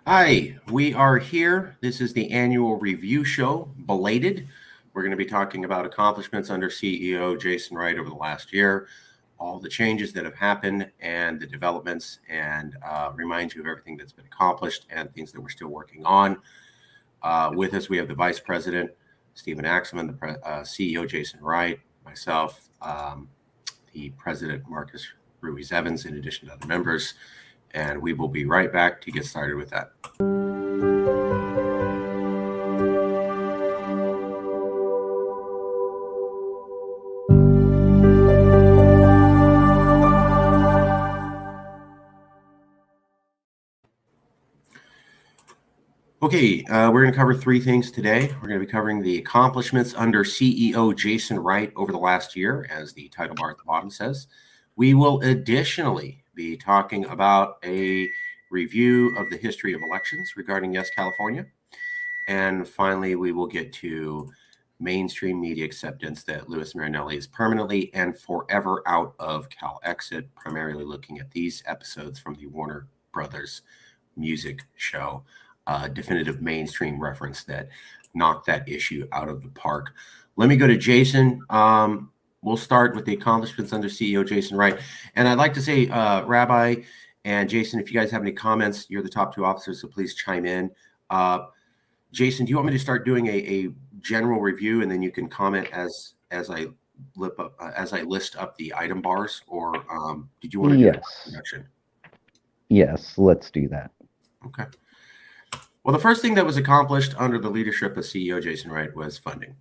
Hi, we are here. This is the annual review show, belated. We're going to be talking about accomplishments under CEO Jason Wright over the last year, all the changes that have happened and the developments, and remind you of everything that's been accomplished and things that we're still working on. With us, we have the Vice President, Stephen Axelman, the CEO Jason Wright, myself, the President, Marcus Ruiz-Evans, in addition to other members. And we will be right back to get started with that. Okay, we're going to cover three things today. We're going to be covering the accomplishments under CEO Jason Wright over the last year, as the title bar at the bottom says. We will additionally be talking about a review of the history of elections regarding Yes California. And finally, we will get to mainstream media acceptance that Louis Marinelli is permanently and forever out of CalExit, primarily looking at these episodes from the Warner Brothers music show. Definitive mainstream reference that knocked that issue out of the park. Let me go to Jason. We'll start with the accomplishments under CEO Jason Wright. And I'd like to say, Rabbi and Jason, if you guys have any comments, you're the top two officers, so please chime in. Jason, do you want me to start doing a general review and then you can comment as I list up the item bars, or did you want to do an introduction? Yes, let's do that. Okay. Well, the first thing that was accomplished under the leadership of CEO Jason Wright was funding.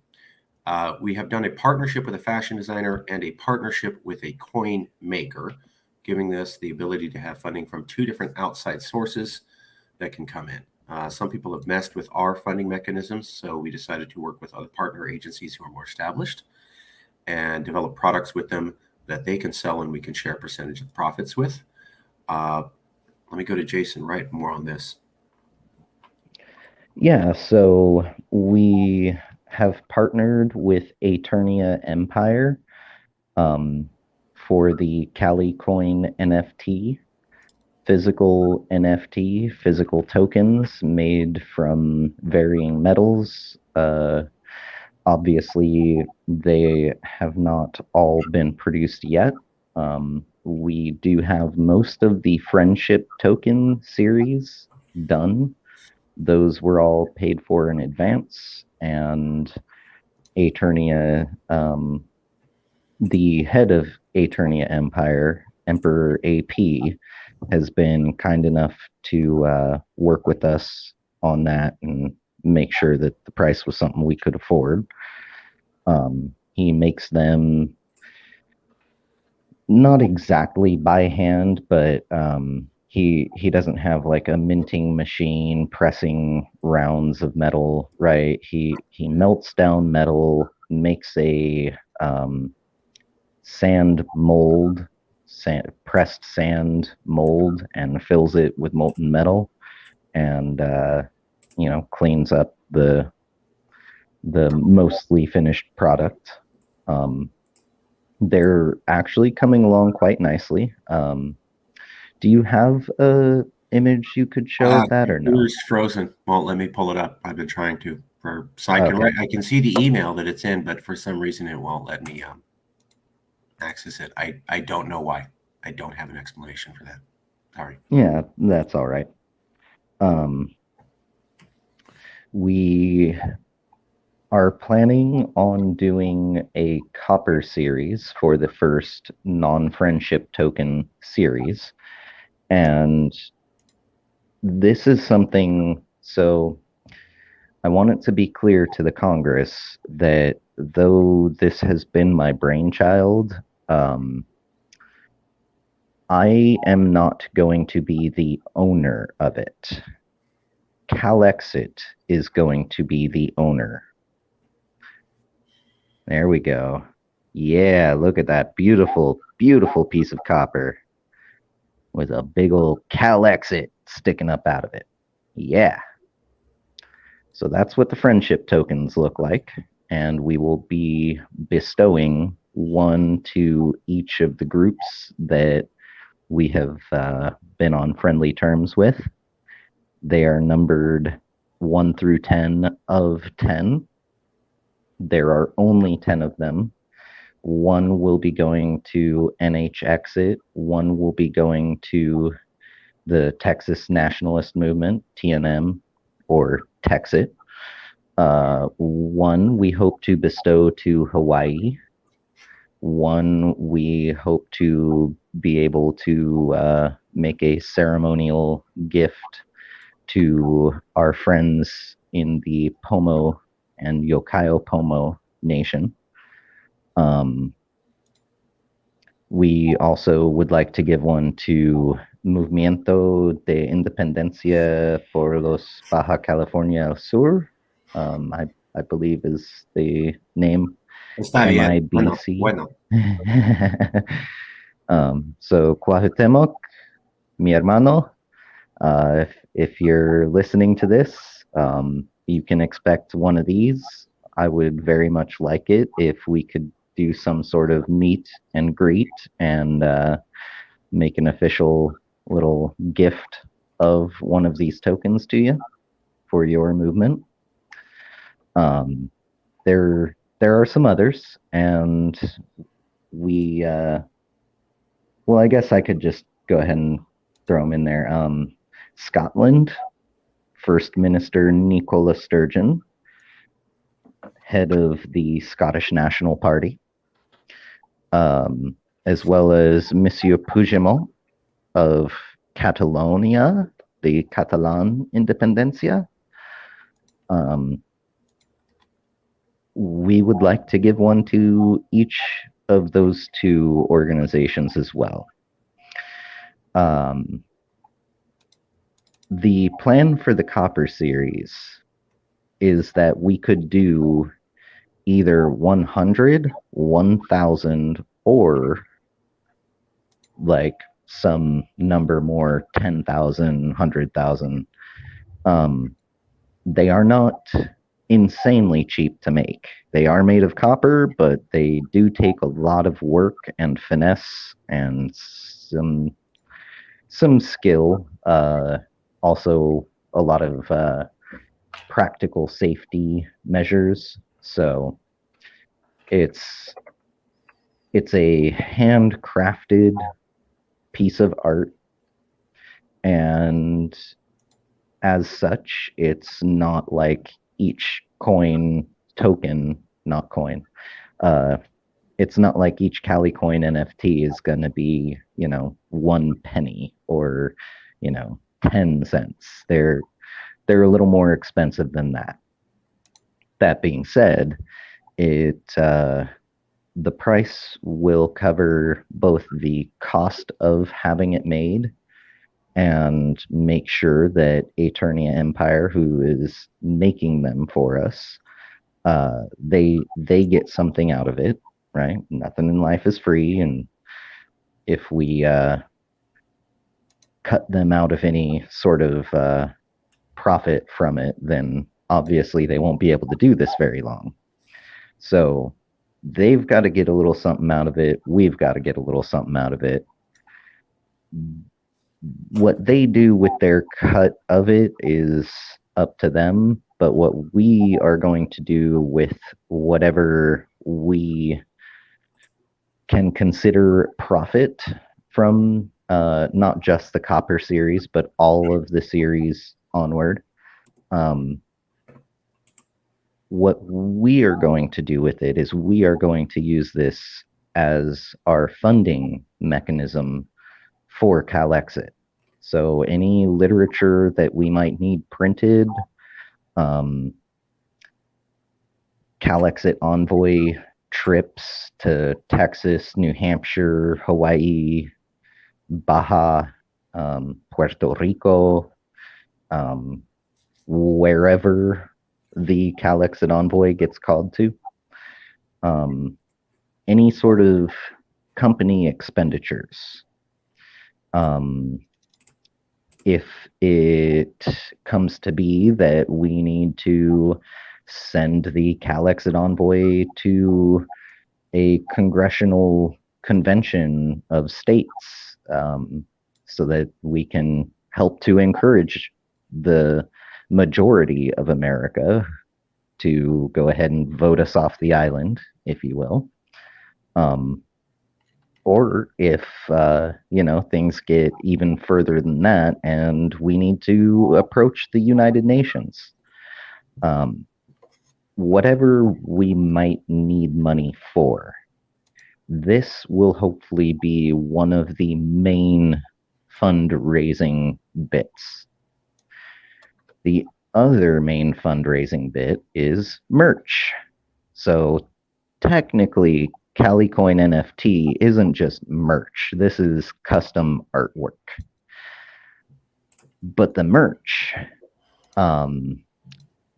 We have done a partnership with a fashion designer and a partnership with a coin maker, giving us the ability to have funding from two different outside sources that can come in. Some people have messed with our funding mechanisms, so we decided to work with other partner agencies who are more established and develop products with them that they can sell and we can share a percentage of the profits with. Let me go to Jason Wright more on this. Yeah, so we have partnered with Aeternia Empire for the Cali Coin NFT, physical NFT, physical tokens made from varying metals. Obviously, they have not all been produced yet. We do have most of the Friendship Token series done. Those were all paid for in advance, and Aeternia, the head of Aeternia Empire, Emperor AP, has been kind enough to work with us on that and make sure that the price was something we could afford. He makes them not exactly by hand, but he doesn't have like a minting machine pressing rounds of metal, right? He melts down metal, makes a sand mold, pressed sand mold, and fills it with molten metal, and cleans up the mostly finished product. They're actually coming along quite nicely. Do you have a image you could show of that, or no? It's frozen. Won't let me pull it up. I've been trying to. I can see the email that it's in, but for some reason it won't let me access it. I don't know why. I don't have an explanation for that. Sorry. Yeah, that's all right. We are planning on doing a copper series for the first non-friendship token series. And this is something, so I want it to be clear to the Congress that though this has been my brainchild, I am not going to be the owner of it. CalExit is going to be the owner. There we go. Yeah, look at that beautiful, beautiful piece of copper with a big old CalExit sticking up out of it. Yeah. So that's what the friendship tokens look like, and we will be bestowing one to each of the groups that we have been on friendly terms with. They are numbered 1 through 10 of 10. There are only 10 of them. One will be going to NH Exit. One will be going to the Texas Nationalist Movement, TNM, or Texit. One we hope to bestow to Hawaii. One we hope to be able to make a ceremonial gift to our friends in the Pomo and Yokaio Pomo Nation. We also would like to give one to Movimiento de Independencia por los Baja California Sur. I believe is the name. Está bien. MIBC. Bueno. So Cuauhtemoc, mi hermano, if you're listening to this, you can expect one of these. I would very much like it if we could do some sort of meet and greet and make an official little gift of one of these tokens to you for your movement. There are some others, and we well, I guess I could just go ahead and throw them in there. Scotland, First Minister Nicola Sturgeon, head of the Scottish National Party, as well as Monsieur Puigdemont of Catalonia, the Catalan Independencia. We would like to give one to each of those two organizations as well. The plan for the Copper series is that we could do either 100, 1,000, or like some number more, 10,000, 100,000. They are not insanely cheap to make. They are made of copper, but they do take a lot of work and finesse and some skill. Also, a lot of practical safety measures. So it's a handcrafted piece of art, and as such, it's not like each it's not like each Calicoin NFT is going to be, 1 penny or, 10 cents. They're a little more expensive than that. That being said, the price will cover both the cost of having it made and make sure that Aeternia Empire, who is making them for us, they get something out of it, right? Nothing in life is free, and if we cut them out of any sort of profit from it, then obviously they won't be able to do this very long. So they've got to get a little something out of it. We've got to get a little something out of it. What they do with their cut of it is up to them, but what we are going to do with whatever we can consider profit from not just the Copper series, but all of the series onward, what we are going to do with it is we are going to use this as our funding mechanism for Calexit. So any literature that we might need printed, Calexit Envoy trips to Texas, New Hampshire, Hawaii, Baja, Puerto Rico, wherever the Calexit Envoy gets called to. Any sort of company expenditures. If it comes to be that we need to send the Calexit Envoy to a congressional convention of states, so that we can help to encourage the majority of America to go ahead and vote us off the island, if you will. Or if, things get even further than that and we need to approach the United Nations. Whatever we might need money for, this will hopefully be one of the main fundraising bits. The other main fundraising bit is merch. So technically, CaliCoin NFT isn't just merch. This is custom artwork. But the merch,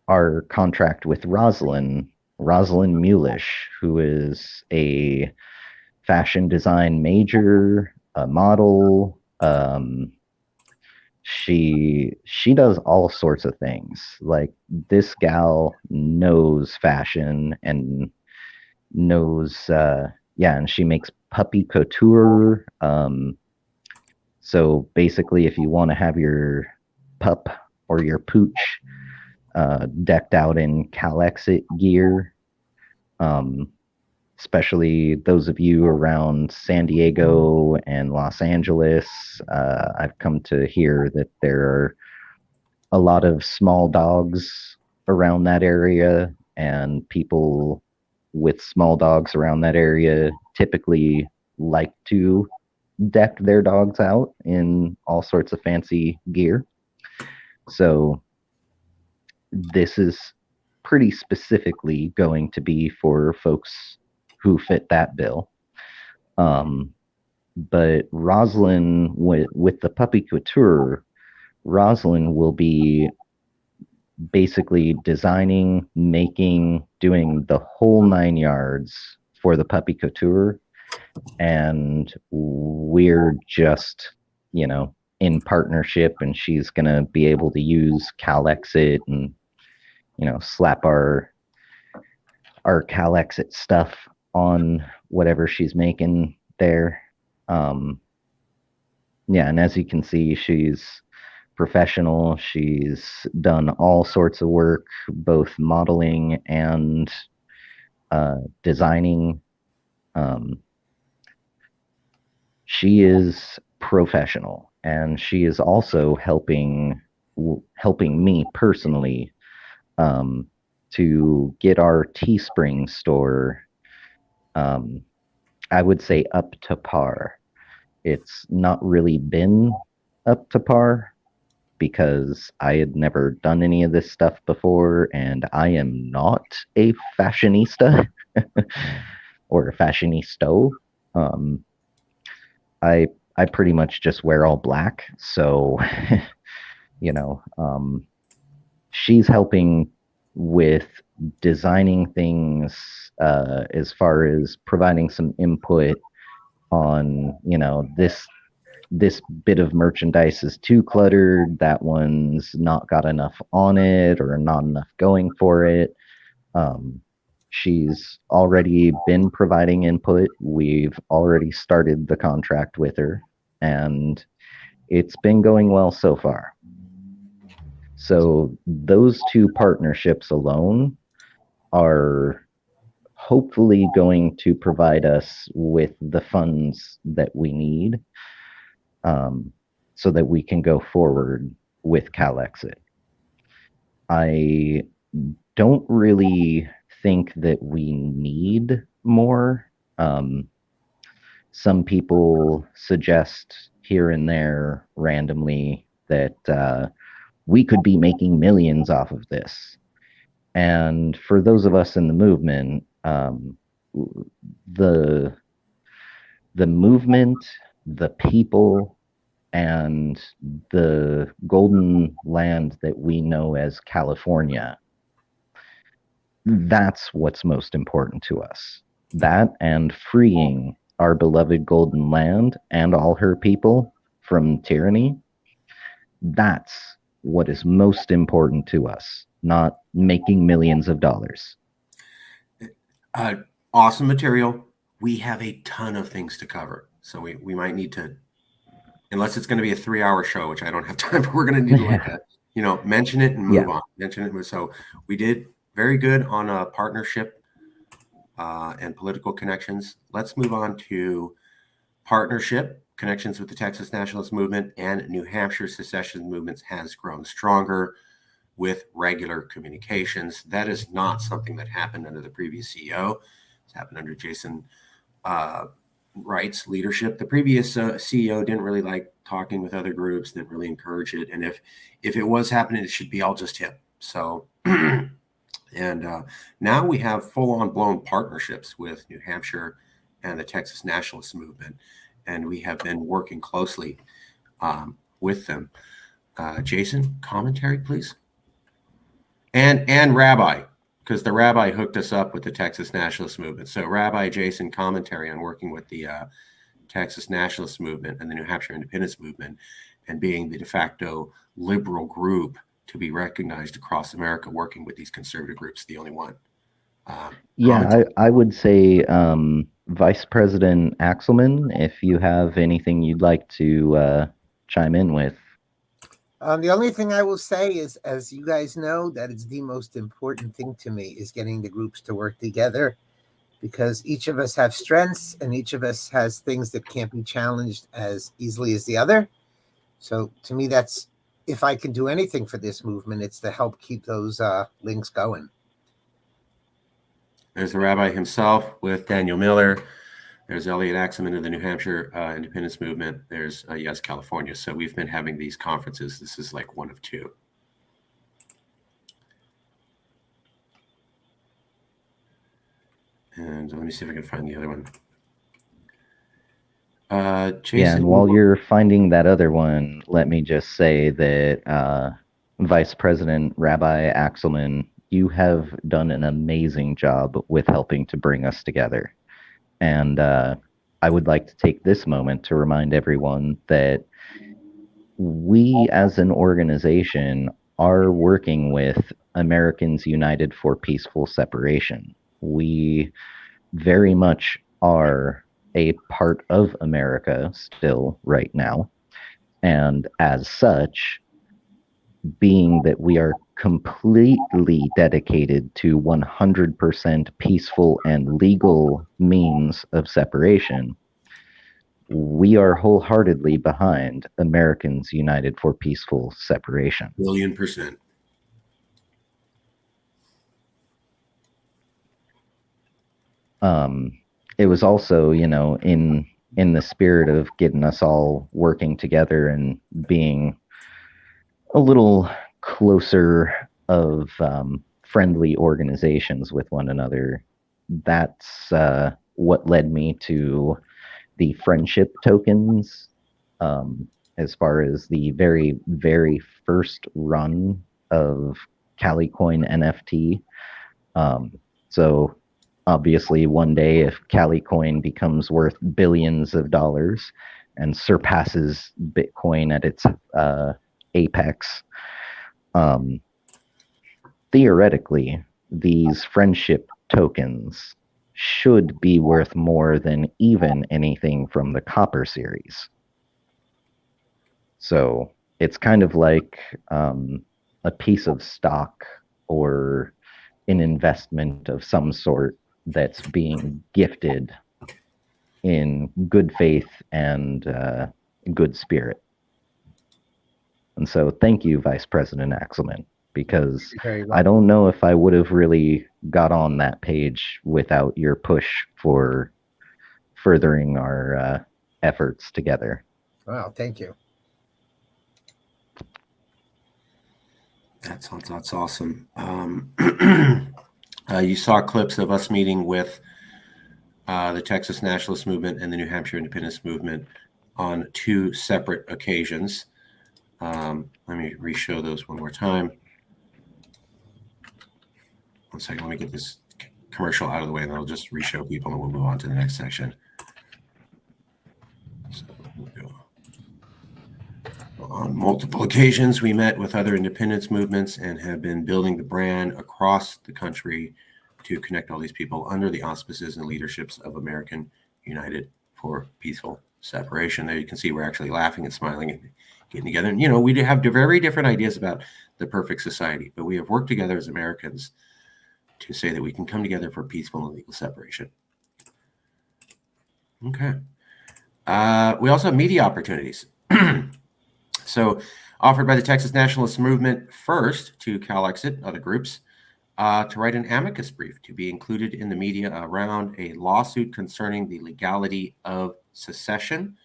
our contract with Rosalind Mulish, who is a fashion design major, a model. She does all sorts of things. Like, this gal knows fashion and knows, and she makes puppy couture. So basically, if you want to have your pup or your pooch decked out in Calexit gear, especially those of you around San Diego and Los Angeles, I've come to hear that there are a lot of small dogs around that area, and people with small dogs around that area typically like to deck their dogs out in all sorts of fancy gear. So this is pretty specifically going to be for folks who fit that bill. But Rosalind, with the puppy couture, Rosalind will be basically designing, making, doing the whole 9 yards for the puppy couture. And we're just, in partnership, and she's going to be able to use Calexit and, slap our Calexit stuff on whatever she's making there. And as you can see, she's professional. She's done all sorts of work, both modeling and designing. She is professional, and she is also helping me personally to get our Teespring store, I would say, up to par. It's not really been up to par because I had never done any of this stuff before, and I am not a fashionista or a fashionista. I pretty much just wear all black, so she's helping with designing things, as far as providing some input on, this bit of merchandise is too cluttered, that one's not got enough on it or not enough going for it. She's already been providing input. We've already started the contract with her, and it's been going well so far. So those two partnerships alone are hopefully going to provide us with the funds that we need, so that we can go forward with Calexit. I don't really think that we need more. Some people suggest here and there randomly that we could be making millions off of this. And for those of us in the movement, the movement, the people, and the golden land that we know as California, that's what's most important to us. That and freeing our beloved golden land and all her people from tyranny, that's what is most important to us, not making millions of dollars. Awesome material. We have a ton of things to cover, so we might need to, unless it's going to be a 3-hour show, which I don't have time for, we're going to need like mention it and move on. Mention it. So we did very good on a partnership and political connections. Let's move on to partnership connections with the Texas Nationalist Movement and New Hampshire secession movements has grown stronger with regular communications. That is not something that happened under the previous CEO. It's happened under Jason Wright's leadership. The previous CEO didn't really like talking with other groups, didn't really encourage it. And if it was happening, it should be all just him. So, and now we have full-on blown partnerships with New Hampshire and the Texas Nationalist Movement. And we have been working closely with them. Jason, commentary, please. And Rabbi, because the Rabbi hooked us up with the Texas Nationalist Movement. So Rabbi Jason, commentary on working with the Texas Nationalist Movement and the New Hampshire Independence Movement and being the de facto liberal group to be recognized across America, working with these conservative groups, the only one. I would say Vice President Axelman, if you have anything you'd like to chime in with. The only thing I will say is, as you guys know, that it's the most important thing to me is getting the groups to work together, because each of us have strengths and each of us has things that can't be challenged as easily as the other. So to me, that's, if I can do anything for this movement, it's to help keep those links going. There's the Rabbi himself with Daniel Miller. There's Elliot Axelman of the New Hampshire Independence Movement. There's Yes California. So we've been having these conferences. This is like one of two. And let me see if I can find the other one. Jason, and while you're finding that other one, let me just say that Vice President Rabbi Axelman, you have done an amazing job with helping to bring us together. And I would like to take this moment to remind everyone that we as an organization are working with Americans United for Peaceful Separation. We very much are a part of America still right now. And as such, being that we are completely dedicated to 100% peaceful and legal means of separation, we are wholeheartedly behind Americans United for Peaceful Separation. 1,000,000%. It was also, in the spirit of getting us all working together and being a little closer of friendly organizations with one another. That's what led me to the friendship tokens as far as the very, very first run of CaliCoin NFT. So obviously one day if CaliCoin becomes worth billions of dollars and surpasses Bitcoin at its apex, theoretically, these friendship tokens should be worth more than even anything from the Copper series. So it's kind of like a piece of stock or an investment of some sort that's being gifted in good faith and good spirit. And so thank you, Vice President Axelman, because I don't know if I would have really got on that page without your push for furthering our efforts together. Wow, thank you. That's awesome. You saw clips of us meeting with the Texas Nationalist Movement and the New Hampshire Independence Movement on two separate occasions. Let me re-show those one more time. One second, let me get this commercial out of the way, and then I'll just re-show people, and we'll move on to the next section. So we'll go. On multiple occasions, we met with other independence movements and have been building the brand across the country to connect all these people under the auspices and leaderships of American United for Peaceful Separation. There you can see we're actually laughing and smiling and getting together. And, you know, we have very different ideas about the perfect society, but we have worked together as Americans to say that we can come together for peaceful and legal separation. Okay. We also have media opportunities. So offered by the Texas Nationalist Movement first to CalExit, other groups, to write an amicus brief to be included in the media around a lawsuit concerning the legality of secession.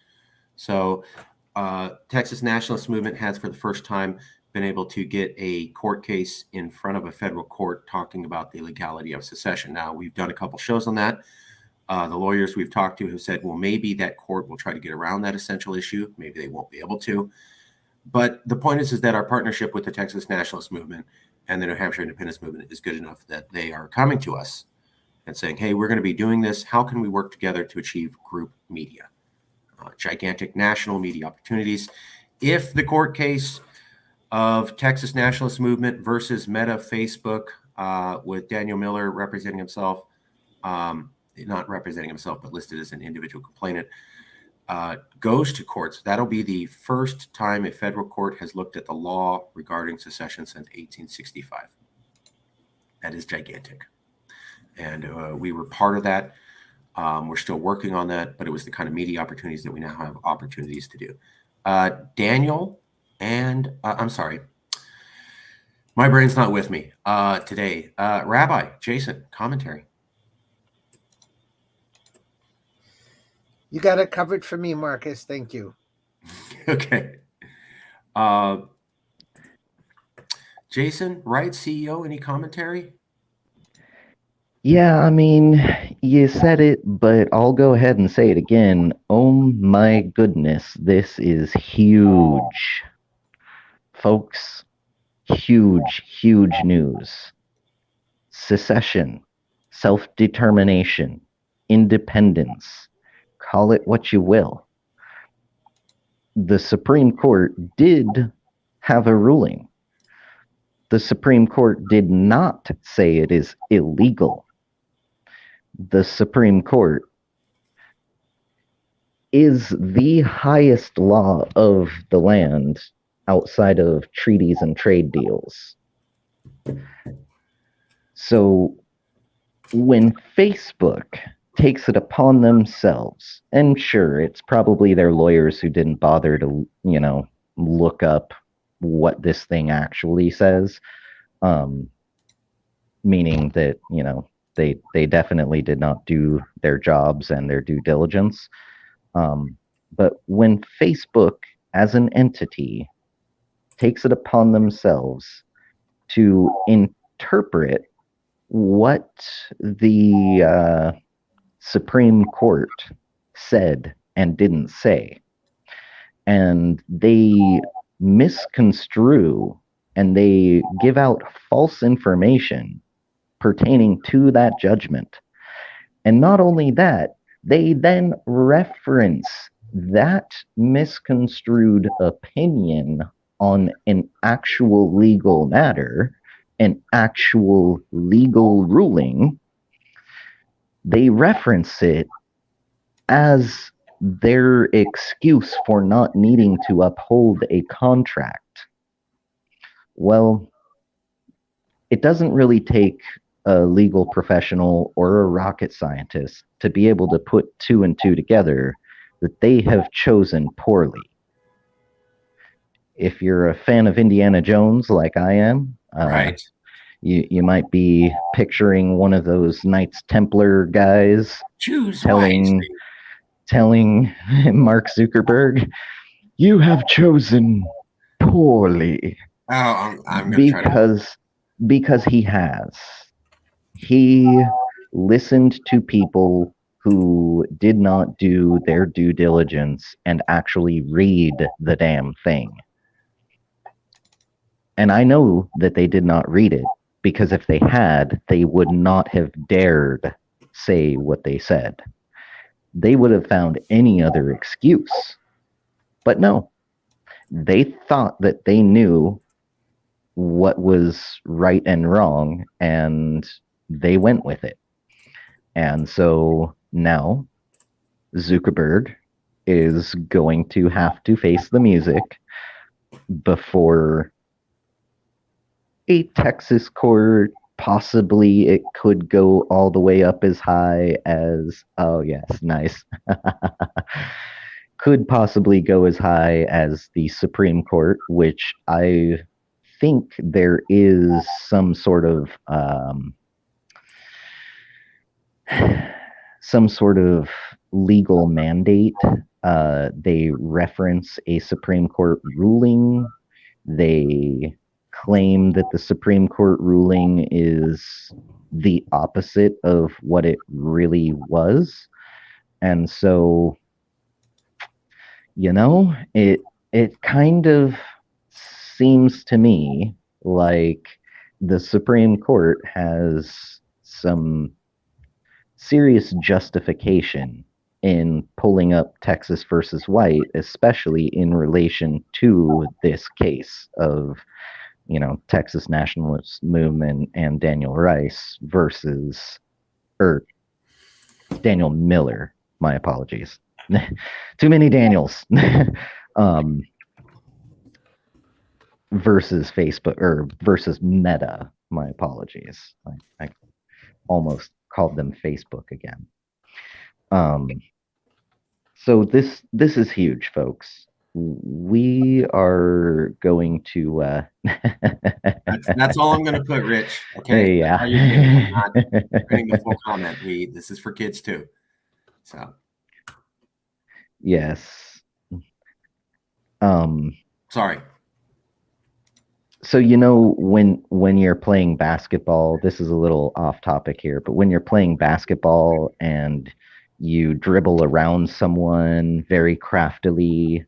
So Texas Nationalist Movement has for the first time been able to get a court case in front of a federal court talking about the legality of secession. Now, we've done a couple shows on that. The lawyers we've talked to have said, well, maybe that court will try to get around that essential issue. Maybe they won't be able to. But the point is that our partnership with the Texas Nationalist Movement and the New Hampshire Independence Movement is good enough that they are coming to us and saying, hey, we're going to be doing this. How can we work together to achieve group media? Gigantic national media opportunities. If the court case of Texas Nationalist Movement versus Meta Facebook with Daniel Miller representing himself, not representing himself, but listed as an individual complainant, goes to courts, that'll be the first time a federal court has looked at the law regarding secession since 1865. That is gigantic. And we were part of that. We're still working on that, but it was the kind of media opportunities that we now have opportunities to do. Daniel and I'm sorry, my brain's not with me today. Rabbi Jason, commentary. You got it covered for me, Marcus. Thank you. Okay. Jason, Wright, CEO, any commentary? Yeah, I mean, you said it, but I'll go ahead and say it again. Oh my goodness, this is huge. Folks, huge, huge news. Secession, self-determination, independence, call it what you will. The Supreme Court did have a ruling. The Supreme Court did not say it is illegal. The Supreme Court is the highest law of the land outside of treaties and trade deals. So when Facebook takes it upon themselves, and sure, it's probably their lawyers who didn't bother to, look up what this thing actually says, meaning that, they definitely did not do their jobs and their due diligence. But when Facebook as an entity takes it upon themselves to interpret what the Supreme Court said and didn't say, and they misconstrue and they give out false information pertaining to that judgment. And not only that, they then reference that misconstrued opinion on an actual legal matter, an actual legal ruling. They reference it as their excuse for not needing to uphold a contract. Well, it doesn't really take a legal professional or a rocket scientist to be able to put two and two together that they have chosen poorly. If you're a fan of Indiana Jones like I am, Right. You might be picturing one of those Knights Templar guys Choose telling Mark Zuckerberg, "You have chosen poorly." Oh, I'm going to try to. Because he has. He listened to people who did not do their due diligence and actually read the damn thing. And I know that they did not read it, because if they had, they would not have dared say what they said. They would have found any other excuse. But no, they thought that they knew what was right and wrong, and they went with it. And so now Zuckerberg is going to have to face the music before a Texas court. Possibly it could go all the way up as high as, oh, yes, nice. Could possibly go as high as the Supreme Court, which I think there is some sort of legal mandate. They reference a Supreme Court ruling. They claim that the Supreme Court ruling is the opposite of what it really was. And so, it kind of seems to me like the Supreme Court has some serious justification in pulling up Texas versus White, especially in relation to this case of, Texas Nationalist Movement and Daniel Rice versus, or Daniel Miller, my apologies. Too many Daniels. Versus Facebook, or versus Meta, my apologies. I almost called them Facebook again. So this is huge, folks. We are going to that's all I'm going to put, Rich. Okay. Yeah. I'm not putting the full comment. This is for kids too. So. Yes. Sorry. So when you're playing basketball, this is a little off topic here, but when you're playing basketball and you dribble around someone very craftily,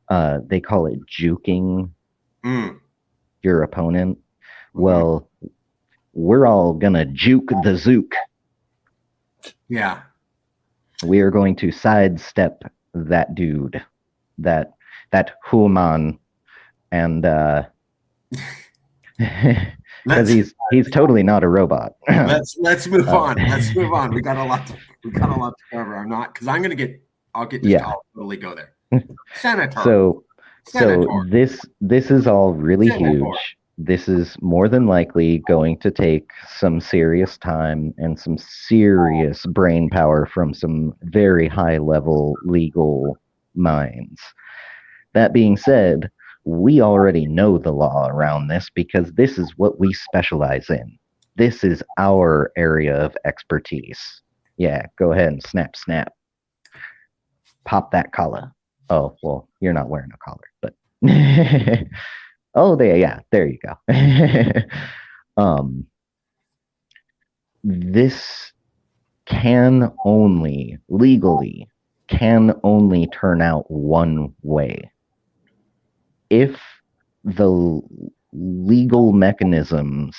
they call it juking your opponent. Well, we're all gonna juke the zook. Yeah. We are going to sidestep that dude, that human, and because he's totally not a robot. let's move on. Let's move on. We got a lot to cover. I'll totally go there. Senator. So this is all really huge. This is more than likely going to take some serious time and some serious brain power from some very high level legal minds. That being said, we already know the law around this because this is what we specialize in. This is our area of expertise. Yeah, go ahead and snap. Pop that collar. Oh, well, you're not wearing a collar, but oh, there you go. This legally can only turn out one way. If the legal mechanisms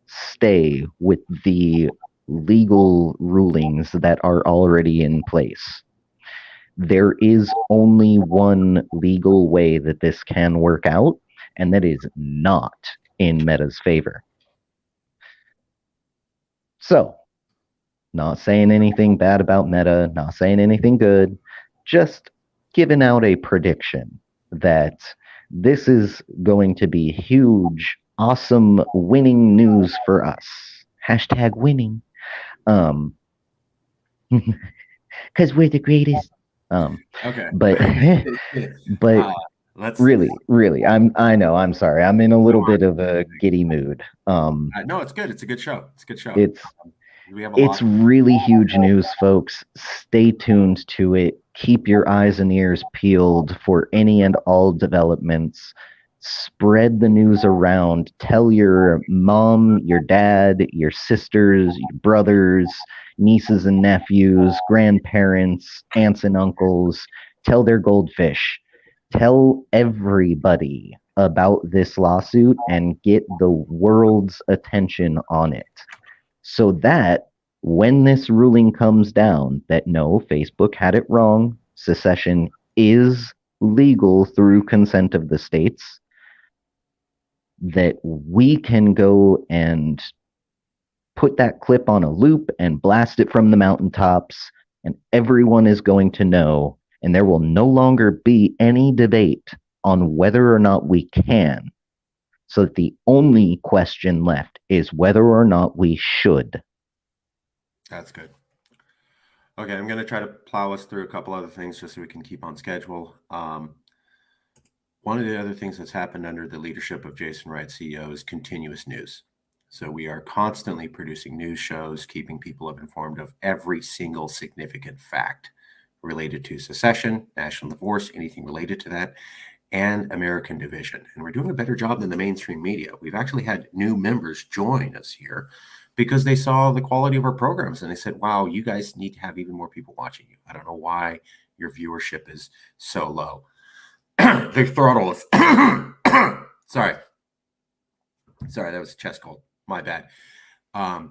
stay with the legal rulings that are already in place, there is only one legal way that this can work out, and that is not in Meta's favor. So, not saying anything bad about Meta, not saying anything good, just giving out a prediction that this is going to be huge, awesome, winning news for us. Hashtag winning. Because we're the greatest. Okay. But really, I know. I'm sorry. I'm in a little bit of a giddy mood. No, it's good. It's a good show. It's really huge news, folks. Stay tuned to it. Keep your eyes and ears peeled for any and all developments. Spread the news around. Tell your mom, your dad, your sisters, your brothers, nieces and nephews, grandparents, aunts and uncles. Tell their goldfish. Tell everybody about this lawsuit and get the world's attention on it. So that when this ruling comes down that no, Facebook had it wrong, secession is legal through consent of the states, that we can go and put that clip on a loop and blast it from the mountaintops, and everyone is going to know, and there will no longer be any debate on whether or not we can, so that the only question left is whether or not we should. That's good. Okay, I'm going to try to plow us through a couple other things just so we can keep on schedule. One of the other things that's happened under the leadership of Jason Wright, CEO, is continuous news. So we are constantly producing news shows, keeping people informed of every single significant fact related to secession, national divorce, anything related to that, and American division. And we're doing a better job than the mainstream media. We've actually had new members join us here because they saw the quality of our programs and they said, wow, you guys need to have even more people watching you. I don't know why your viewership is so low. The throttle is sorry, that was a chest cold. My bad. So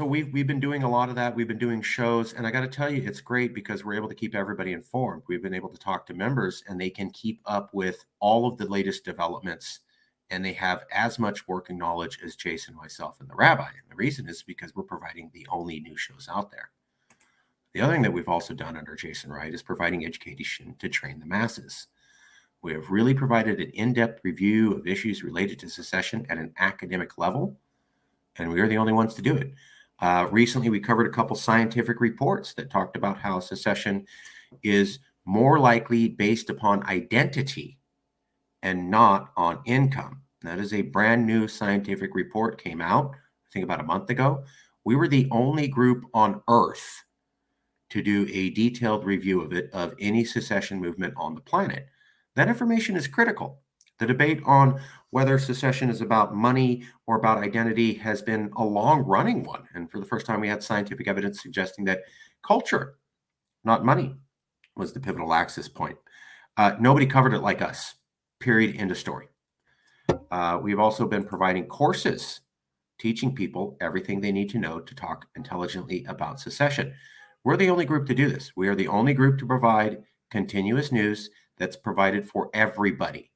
we've been doing a lot of that. We've been doing shows, and I got to tell you, it's great because we're able to keep everybody informed. We've been able to talk to members, and they can keep up with all of the latest developments, and they have as much working knowledge as Jason, myself, and the rabbi. And the reason is because we're providing the only news shows out there. The other thing that we've also done under Jason Wright is providing education to train the masses. We have really provided an in-depth review of issues related to secession at an academic level, and we are the only ones to do it. Recently, we covered a couple scientific reports that talked about how secession is more likely based upon identity and not on income. That is a brand new scientific report, came out, I think about a month ago. We were the only group on Earth to do a detailed review of it, of any secession movement on the planet. That information is critical. The debate on whether secession is about money or about identity has been a long-running one. And for the first time, we had scientific evidence suggesting that culture, not money, was the pivotal axis point. Nobody covered it like us, period, end of story. We've also been providing courses, teaching people everything they need to know to talk intelligently about secession. We're the only group to do this. We are the only group to provide continuous news that's provided for everybody.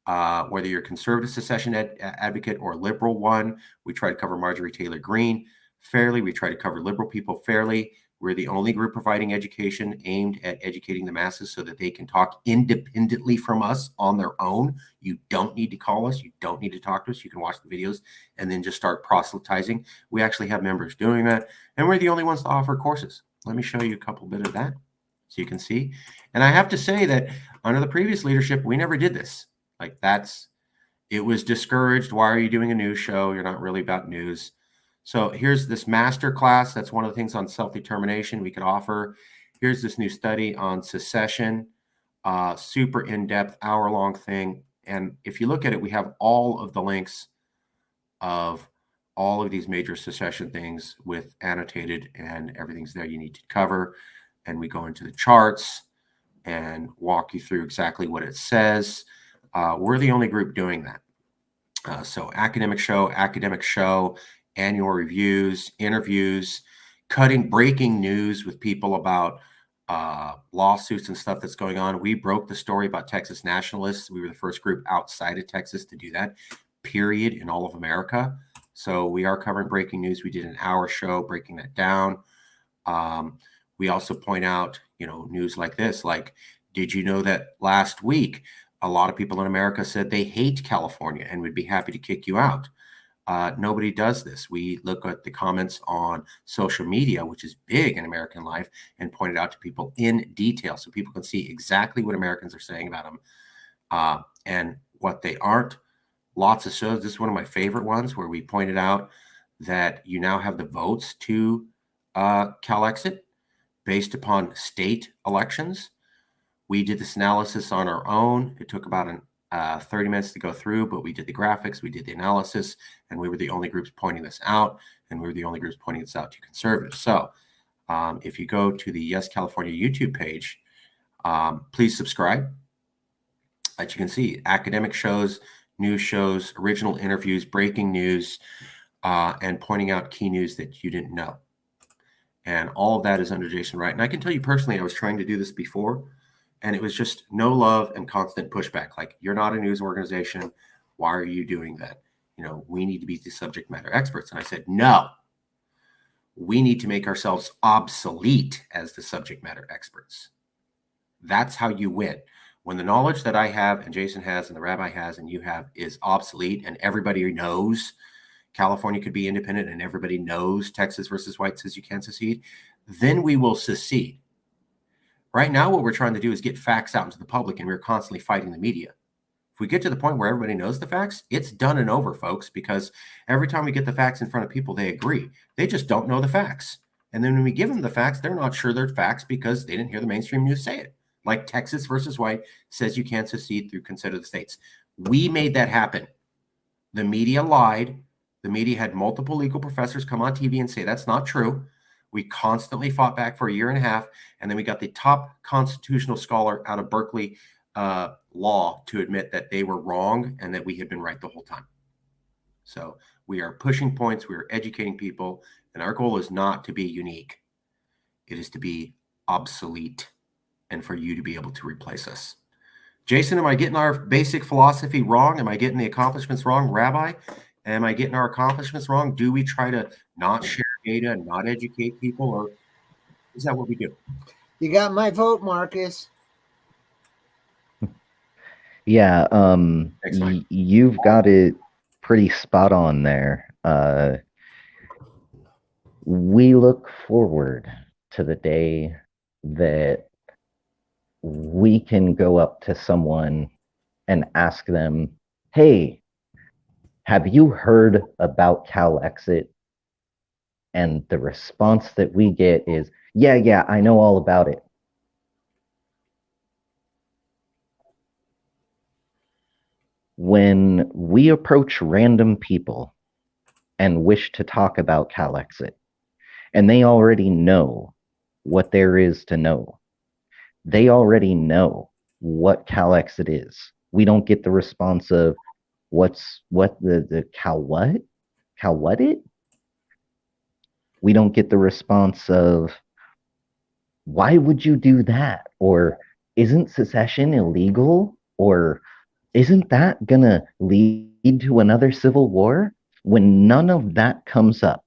Whether you're a conservative secession advocate or a liberal one, we try to cover Marjorie Taylor Greene fairly. We try to cover liberal people fairly. We're the only group providing education aimed at educating the masses so that they can talk independently from us on their own. You don't need to call us. You don't need to talk to us. You can watch the videos and then just start proselytizing. We actually have members doing that, and we're the only ones to offer courses. Let me show you a couple bit of that so you can see. And I have to say that under the previous leadership, we never did this. It was discouraged. Why are you doing a news show? You're not really about news. So here's this master class. That's one of the things on self-determination we could offer. Here's this new study on secession, super in-depth, hour-long thing. And if you look at it, we have all of the links of all of these major secession things with annotated, and everything's there you need to cover. And we go into the charts and walk you through exactly what it says. We're the only group doing that. So academic show, annual reviews, interviews, cutting breaking news with people about lawsuits and stuff that's going on. We broke the story about Texas nationalists. We were the first group outside of Texas to do that, period, in all of America. So we are covering breaking news. We did an hour show breaking that down. We also point out, news like this, like, did you know that last week a lot of people in America said they hate California and would be happy to kick you out? Nobody does this. We look at the comments on social media, which is big in American life, and point it out to people in detail so people can see exactly what Americans are saying about them and what they aren't. Lots of shows. This is one of my favorite ones where we pointed out that you now have the votes to CalExit based upon state elections. We did this analysis on our own. It took about 30 minutes to go through, but we did the graphics, we did the analysis, and we were the only groups pointing this out, and we were the only groups pointing this out to conservatives. So if you go to the Yes California YouTube page, please subscribe. As you can see, academic shows, news shows, original interviews, breaking news, and pointing out key news that you didn't know. And all of that is under Jason Wright. And I can tell you personally, I was trying to do this before, and it was just no love and constant pushback. Like, you're not a news organization. Why are you doing that? We need to be the subject matter experts. And I said, no, we need to make ourselves obsolete as the subject matter experts. That's how you win. When the knowledge that I have and Jason has and the rabbi has and you have is obsolete and everybody knows California could be independent and everybody knows Texas versus White says you can't secede, then we will secede. Right now, what we're trying to do is get facts out into the public, and we're constantly fighting the media. If we get to the point where everybody knows the facts, it's done and over, folks, because every time we get the facts in front of people, they agree. They just don't know the facts. And then when we give them the facts, they're not sure they're facts because they didn't hear the mainstream news say it. Like Texas versus White says you can't secede through consent of the states. We made that happen. The media lied. The media had multiple legal professors come on TV and say that's not true. We constantly fought back for a year and a half, and then we got the top constitutional scholar out of Berkeley law to admit that they were wrong and that we had been right the whole time. So we are pushing points, we are educating people, and our goal is not to be unique. It is to be obsolete and for you to be able to replace us. Jason, am I getting our basic philosophy wrong? Am I getting the accomplishments wrong? Rabbi, am I getting our accomplishments wrong? Do we try to not share data and not educate people, or is that what we do? You got my vote, Marcus. Yeah, you've got it pretty spot on there. We look forward to the day that we can go up to someone and ask them, hey, have you heard about CalExit? And the response that we get is, yeah, I know all about it. When we approach random people and wish to talk about CalExit, and they already know what there is to know, they already know what CalExit is. We don't get the response of, what the Cal what? Cal what it? We don't get the response of, why would you do that? Or isn't secession illegal? Or isn't that gonna lead to another civil war? When none of that comes up,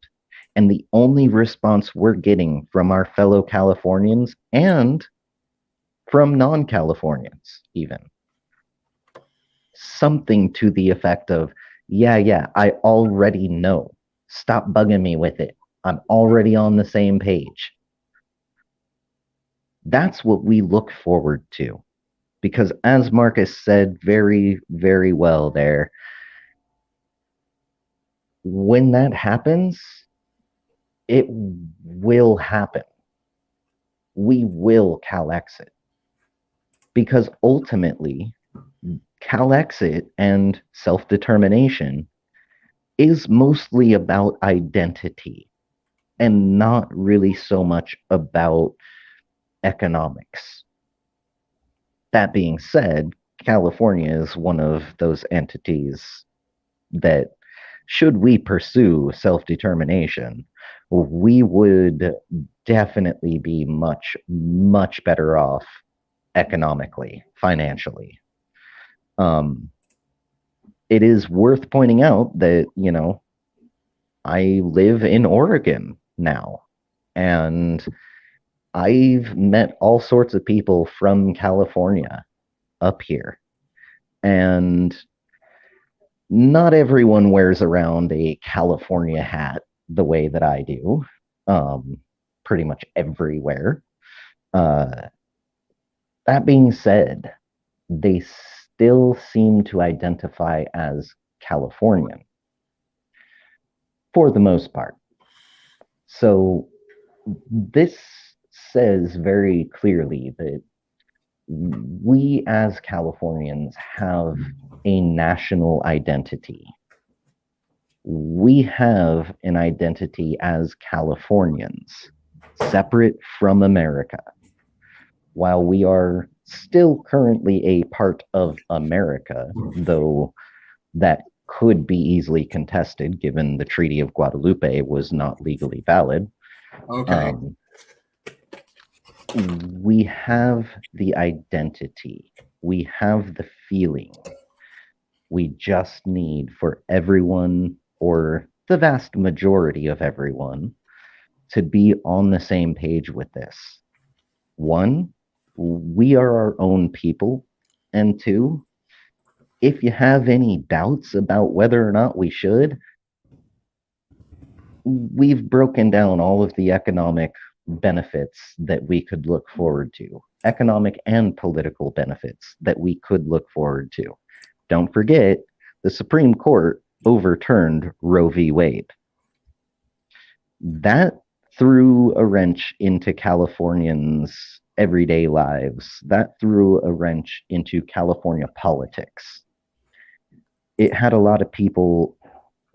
and the only response we're getting from our fellow Californians and from non-Californians even, something to the effect of, yeah, I already know. Stop bugging me with it. I'm already on the same page. That's what we look forward to. Because as Marcus said very, very well there, when that happens, it will happen. We will CalExit. Because ultimately, CalExit and self-determination is mostly about identity and not really so much about economics. That being said, California is one of those entities that, should we pursue self-determination, we would definitely be much, much better off economically, financially. It is worth pointing out that, I live in Oregon now, and I've met all sorts of people from California up here, and not everyone wears around a California hat the way that I do, pretty much everywhere. That being said, they still seem to identify as Californian for the most part. So this says very clearly that we as Californians have a national identity. We have an identity as Californians, separate from America. While we are still currently a part of America, though that could be easily contested given the Treaty of Guadalupe was not legally valid. Okay. We have the identity. We have the feeling. We just need for everyone, or the vast majority of everyone, to be on the same page with this. One, we are our own people. And two, if you have any doubts about whether or not we should, we've broken down all of the economic benefits that we could look forward to, economic and political benefits that we could look forward to. Don't forget, the Supreme Court overturned Roe v. Wade. That threw a wrench into Californians' everyday lives. That threw a wrench into California politics. It had a lot of people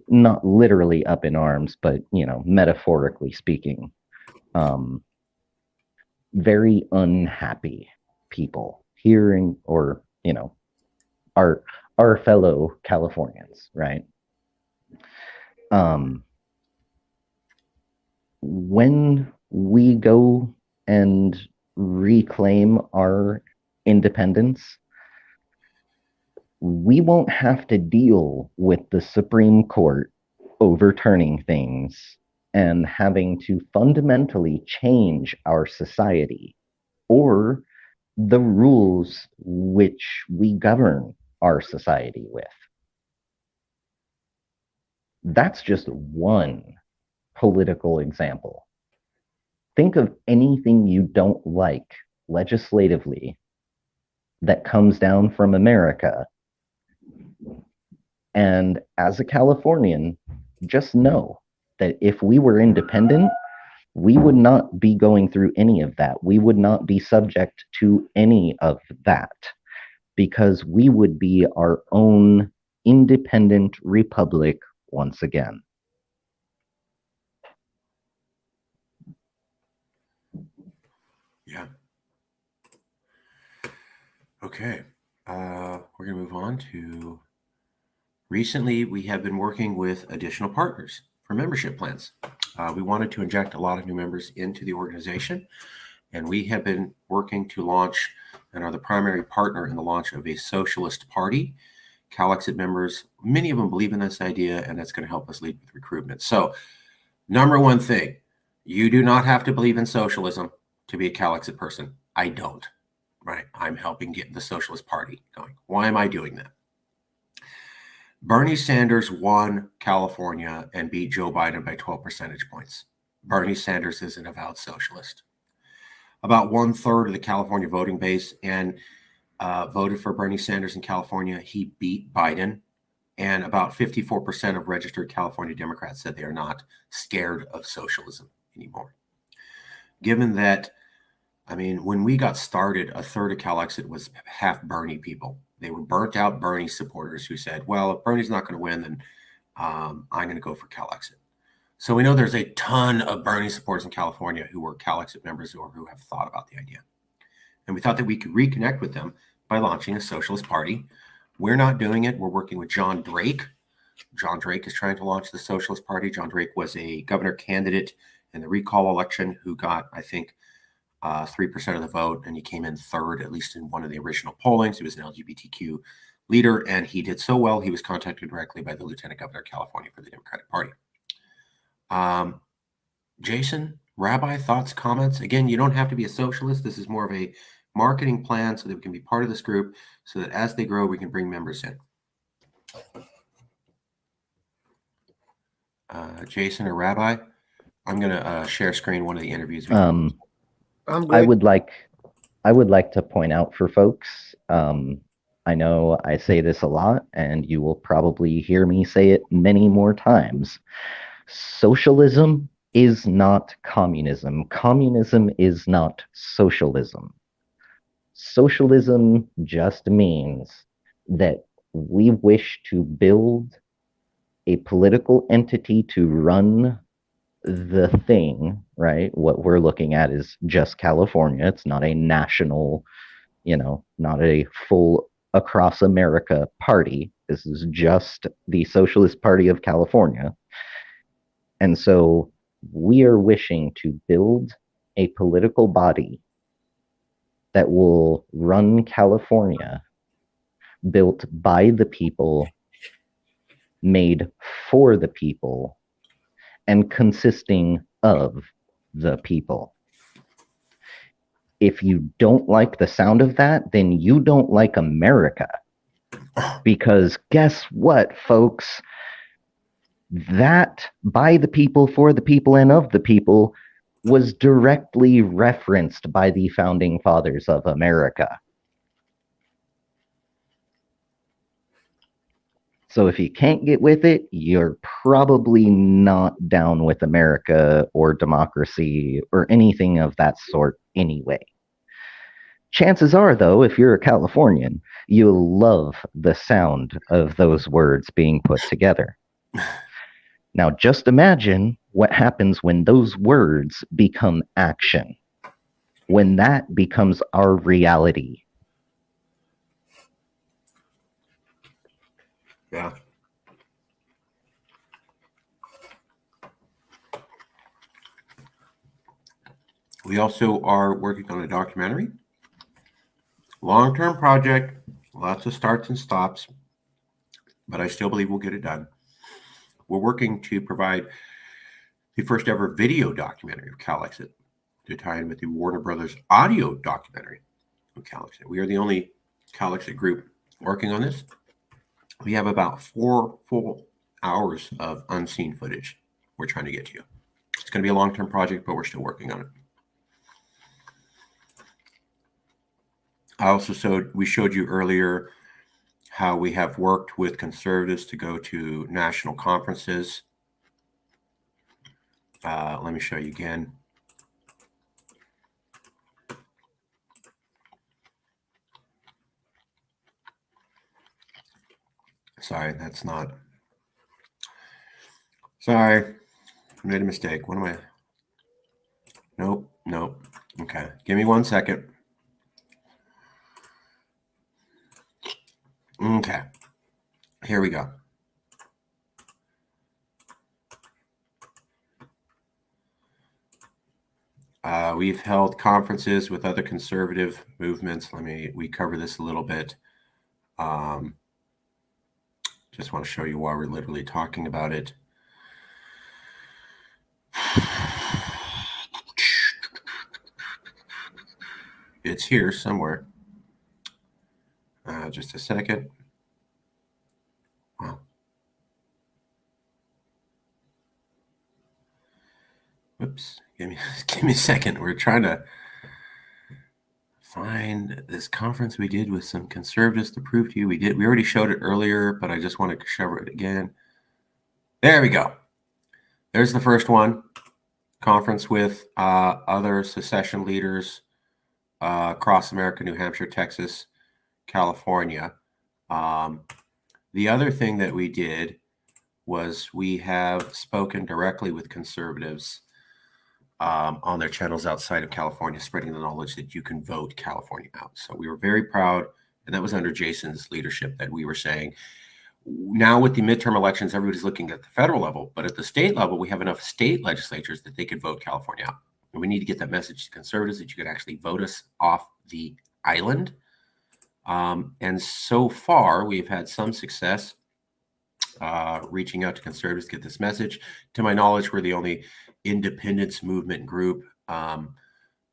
not literally up in arms, but, you know, metaphorically speaking, very unhappy people hearing, or, you know, our fellow Californians, right? When we go and reclaim our independence, we won't have to deal with the Supreme Court overturning things and having to fundamentally change our society or the rules which we govern our society with. That's just one political example. Think of anything you don't like legislatively that comes down from America. And as a Californian, just know that if we were independent, we would not be going through any of that. We would not be subject to any of that because we would be our own independent republic once again. Yeah. Okay. We're going to move on to recently we have been working with additional partners for membership plans. We wanted to inject a lot of new members into the organization, and we have been working to launch and are the primary partner in the launch of a socialist party. CalExit members, many of them believe in this idea, and that's going to help us lead with recruitment. So, number one thing, you do not have to believe in socialism to be a CalExit person. I don't, right? I'm helping get the Socialist Party going. Why am I doing that? Bernie Sanders won California and beat Joe Biden by 12 percentage points. Bernie Sanders is an avowed socialist. About 1/3 of the California voting base and voted for Bernie Sanders in California. He beat Biden. And about 54% of registered California Democrats said they are not scared of socialism anymore. Given that, I mean, when we got started, 1/3 of CalExit was half Bernie people. They were burnt out Bernie supporters who said, well, if Bernie's not going to win, then I'm going to go for CalExit. So we know there's a ton of Bernie supporters in California who were CalExit members or who have thought about the idea. And we thought that we could reconnect with them by launching a socialist party. We're not doing it. We're working with John Drake. John Drake is trying to launch the Socialist Party. John Drake was a governor candidate in the recall election who got, I think, 3% of the vote, and he came in third, at least in one of the original pollings. He was an LGBTQ leader, and he did so well, he was contacted directly by the Lieutenant Governor of California for the Democratic Party. Jason, Rabbi, thoughts, comments? Again, you don't have to be a socialist. This is more of a marketing plan so that we can be part of this group so that as they grow, we can bring members in. Jason or Rabbi, I'm going to share screen one of the interviews. I would like to point out for folks, I know I say this a lot, and you will probably hear me say it many more times. Socialism is not communism. Communism is not socialism. Socialism just means that we wish to build a political entity to run the thing, right? What we're looking at is just California. It's not a national, not a full across America party. This is just the Socialist Party of California. And so we are wishing to build a political body that will run California, built by the people, made for the people, and consisting of the people. If you don't like the sound of that, then you don't like America. Because guess what, folks? That by the people, for the people, and of the people was directly referenced by the founding fathers of America. So if you can't get with it, you're probably not down with America or democracy or anything of that sort anyway. Chances are, though, if you're a Californian, you'll love the sound of those words being put together. Now, just imagine what happens when those words become action, when that becomes our reality. Yeah. We also are working on a documentary. Long-term project, lots of starts and stops, but I still believe we'll get it done. We're working to provide the first ever video documentary of CalExit to tie in with the Warner Brothers audio documentary of CalExit. We are the only CalExit group working on this. We have about 4 full hours of unseen footage we're trying to get to you. It's going to be a long-term project, but we're still working on it. We showed you earlier how we have worked with conservatives to go to national conferences. Let me show you again. Sorry, that's not. Sorry, I made a mistake. What am I? Nope. Okay, give me 1 second. Okay, here we go. We've held conferences with other conservative movements. We cover this a little bit. Just want to show you why we're literally talking about it. It's here somewhere. Just a second. Wow. Whoops. Give me a second. We're trying to find this conference we did with some conservatives to prove to you. We already showed it earlier, but I just want to show it again. There we go. There's the first one. Conference with other secession leaders across America, New Hampshire, Texas, California. The other thing that we did was we have spoken directly with conservatives on their channels outside of California, spreading the knowledge that you can vote California out. So we were very proud, and that was under Jason's leadership, that we were saying, now with the midterm elections, everybody's looking at the federal level, but at the state level, we have enough state legislatures that they could vote California out. And we need to get that message to conservatives that you could actually vote us off the island. And so far, we've had some success reaching out to conservatives to get this message. To my knowledge, we're the only independence movement group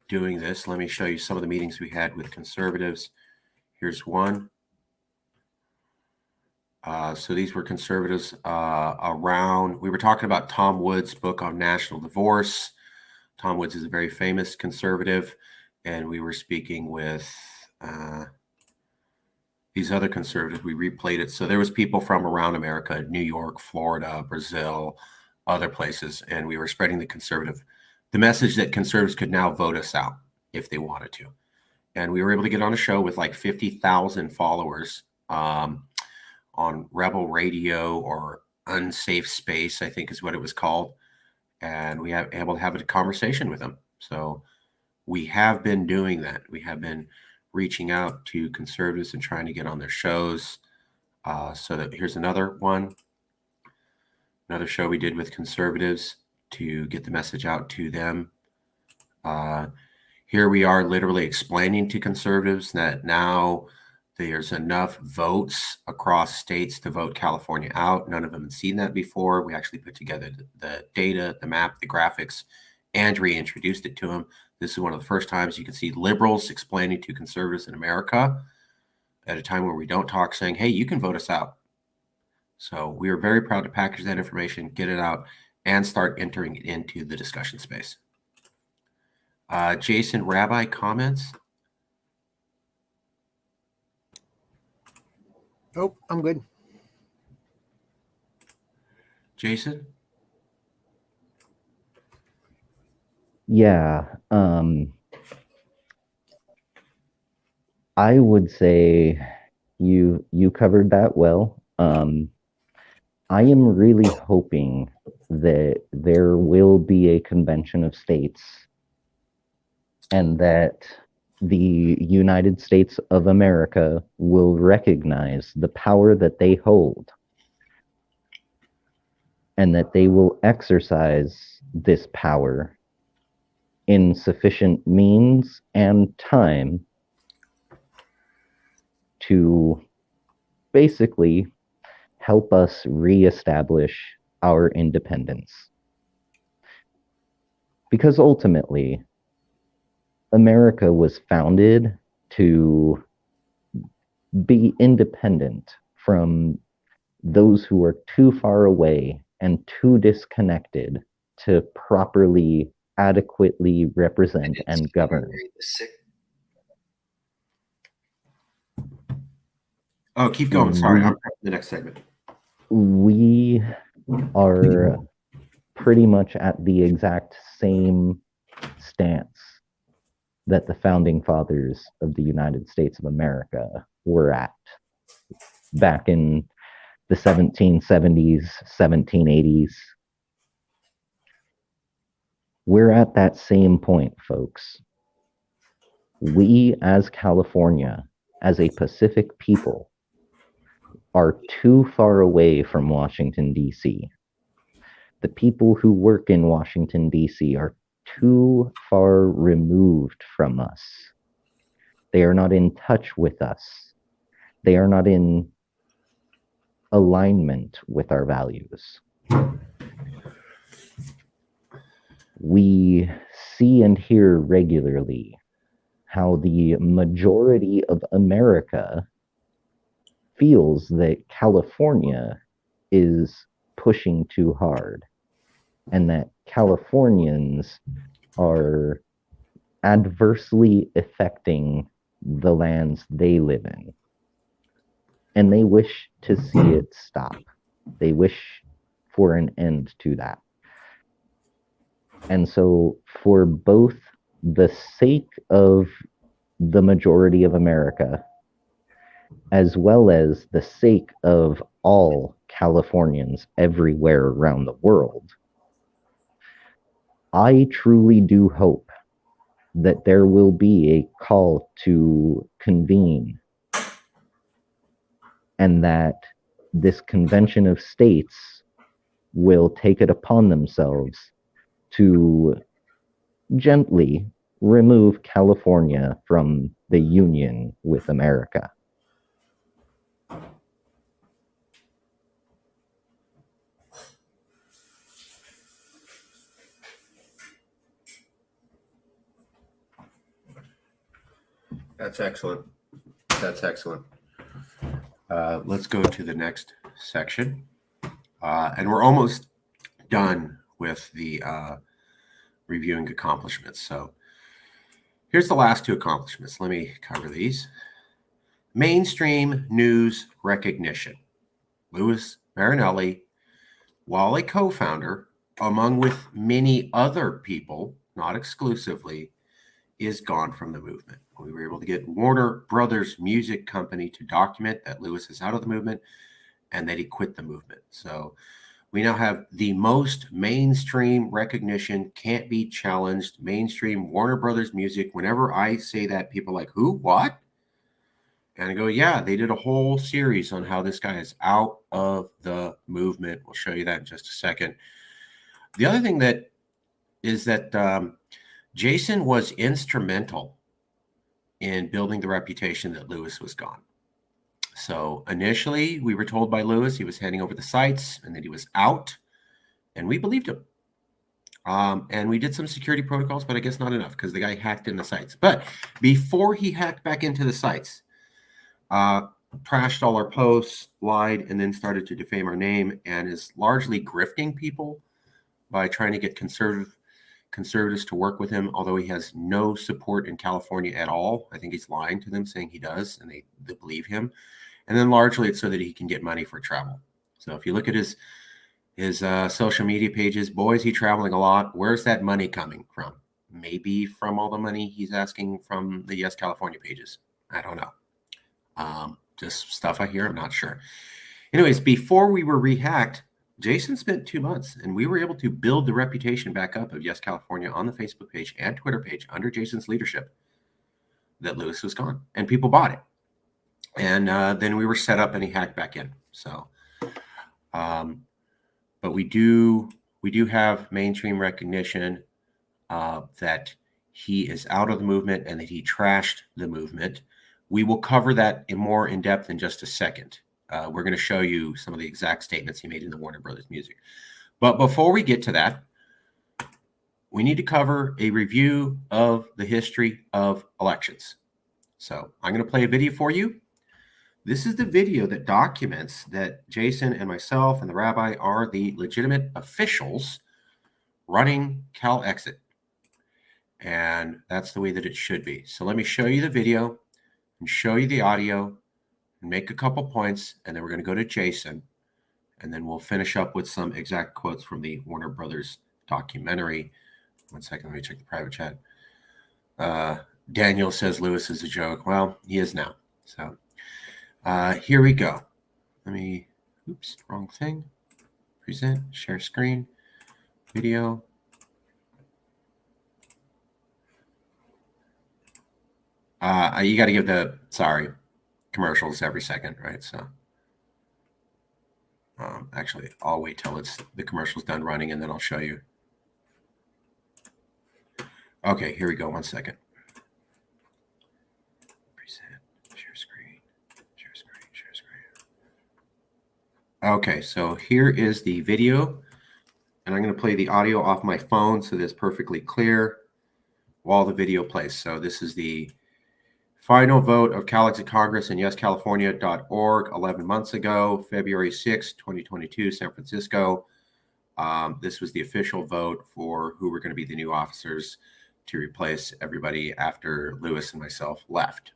doing this. Let me show you some of the meetings we had with conservatives. Here's one. So these were conservatives around. We were talking about Tom Woods' book on national divorce. Tom Woods is a very famous conservative, and we were speaking with these other conservatives. We replayed it. So there was people from around America, New York, Florida, Brazil, other places, and we were spreading the message that conservatives could now vote us out if they wanted to. And we were able to get on a show with like 50,000 followers on Rebel Radio, or Unsafe Space, I think is what it was called. And we have able to have a conversation with them. So we have been doing that. We have been reaching out to conservatives and trying to get on their shows. So that here's another show we did with conservatives to get the message out to them. Here we are literally explaining to conservatives that now there's enough votes across states to vote California out. None of them had seen that before. We actually put together the data, the map, the graphics, Andrea introduced it to him. This is one of the first times you can see liberals explaining to conservatives in America at a time where we don't talk, saying, hey, you can vote us out. So we are very proud to package that information, get it out, and start entering it into the discussion space. Jason, Rabbi, comments? Nope, I'm good. Jason? Yeah. I would say you covered that well. I am really hoping that there will be a convention of states and that the United States of America will recognize the power that they hold and that they will exercise this power in sufficient means and time to basically help us reestablish our independence. Because ultimately, America was founded to be independent from those who are too far away and too disconnected to properly, adequately represent and govern. Oh, keep going. Sorry, I'm the next segment. We are pretty much at the exact same stance that the founding fathers of the United States of America were at back in the 1770s, 1780s. We're at that same point, folks. We, as California, as a Pacific people, are too far away from Washington, D.C. The people who work in Washington, D.C. are too far removed from us. They are not in touch with us. They are not in alignment with our values. We see and hear regularly how the majority of America feels that California is pushing too hard and that Californians are adversely affecting the lands they live in. And they wish to see it stop. They wish for an end to that. And so, for both the sake of the majority of America, as well as the sake of all Californians everywhere around the world, I truly do hope that there will be a call to convene and that this convention of states will take it upon themselves to gently remove California from the union with America. That's excellent. That's excellent. Let's go to the next section. And we're almost done with the reviewing accomplishments. So here's the last two accomplishments. Let me cover these. Mainstream news recognition. Louis Marinelli, while a co-founder, among with many other people, not exclusively, is gone from the movement. We were able to get Warner Brothers Music Company to document that Louis is out of the movement and that he quit the movement. So we now have the most mainstream recognition, can't be challenged, mainstream Warner Brothers Music. Whenever I say that, people are like, who, what? And I go, yeah, they did a whole series on how this guy is out of the movement. We'll show you that in just a second. The other thing that is that Jason was instrumental in building the reputation that Louis was gone. So initially, we were told by Louis he was handing over the sites and that he was out, and we believed him. And we did some security protocols, but I guess not enough because the guy hacked in the sites. But before he hacked back into the sites, trashed all our posts, lied, and then started to defame our name, and is largely grifting people by trying to get conservatives to work with him, although he has no support in California at all. I think he's lying to them, saying he does, and they believe him. And then largely it's so that he can get money for travel. So if you look at his social media pages, boy, is he traveling a lot. Where's that money coming from? Maybe from all the money he's asking from the Yes California pages. I don't know. Just stuff I hear. I'm not sure. Anyways, before we were rehacked, Jason spent 2 months, and we were able to build the reputation back up of Yes California on the Facebook page and Twitter page under Jason's leadership that Lewis was gone, and people bought it. And then we were set up, and he hacked back in. So, but we do have mainstream recognition that he is out of the movement and that he trashed the movement. We will cover that more in depth in just a second. We're going to show you some of the exact statements he made in the Warner Brothers music. But before we get to that, we need to cover a review of the history of elections. So I'm going to play a video for you. This is the video that documents that Jason and myself and the rabbi are the legitimate officials running CalExit. And that's the way that it should be. So let me show you the video and show you the audio and make a couple points, and then we're going to go to Jason, and then we'll finish up with some exact quotes from the Warner Brothers documentary. 1 second, let me check the private chat. Daniel says Lewis is a joke. Well, he is now. So here we go. Let me, oops, wrong thing. Present, share screen, video. You got to give the, commercials every second, right? So actually, I'll wait till the commercial's done running, and then I'll show you. Okay, here we go. 1 second. Present, share screen, share screen, share screen. Okay, so here is the video, and I'm going to play the audio off my phone so that it's perfectly clear while the video plays. So this is the final vote of CalExit Congress and YesCalifornia.org 11 months ago, February 6, 2022, San Francisco. This was the official vote for who were going to be the new officers to replace everybody after Lewis and myself left.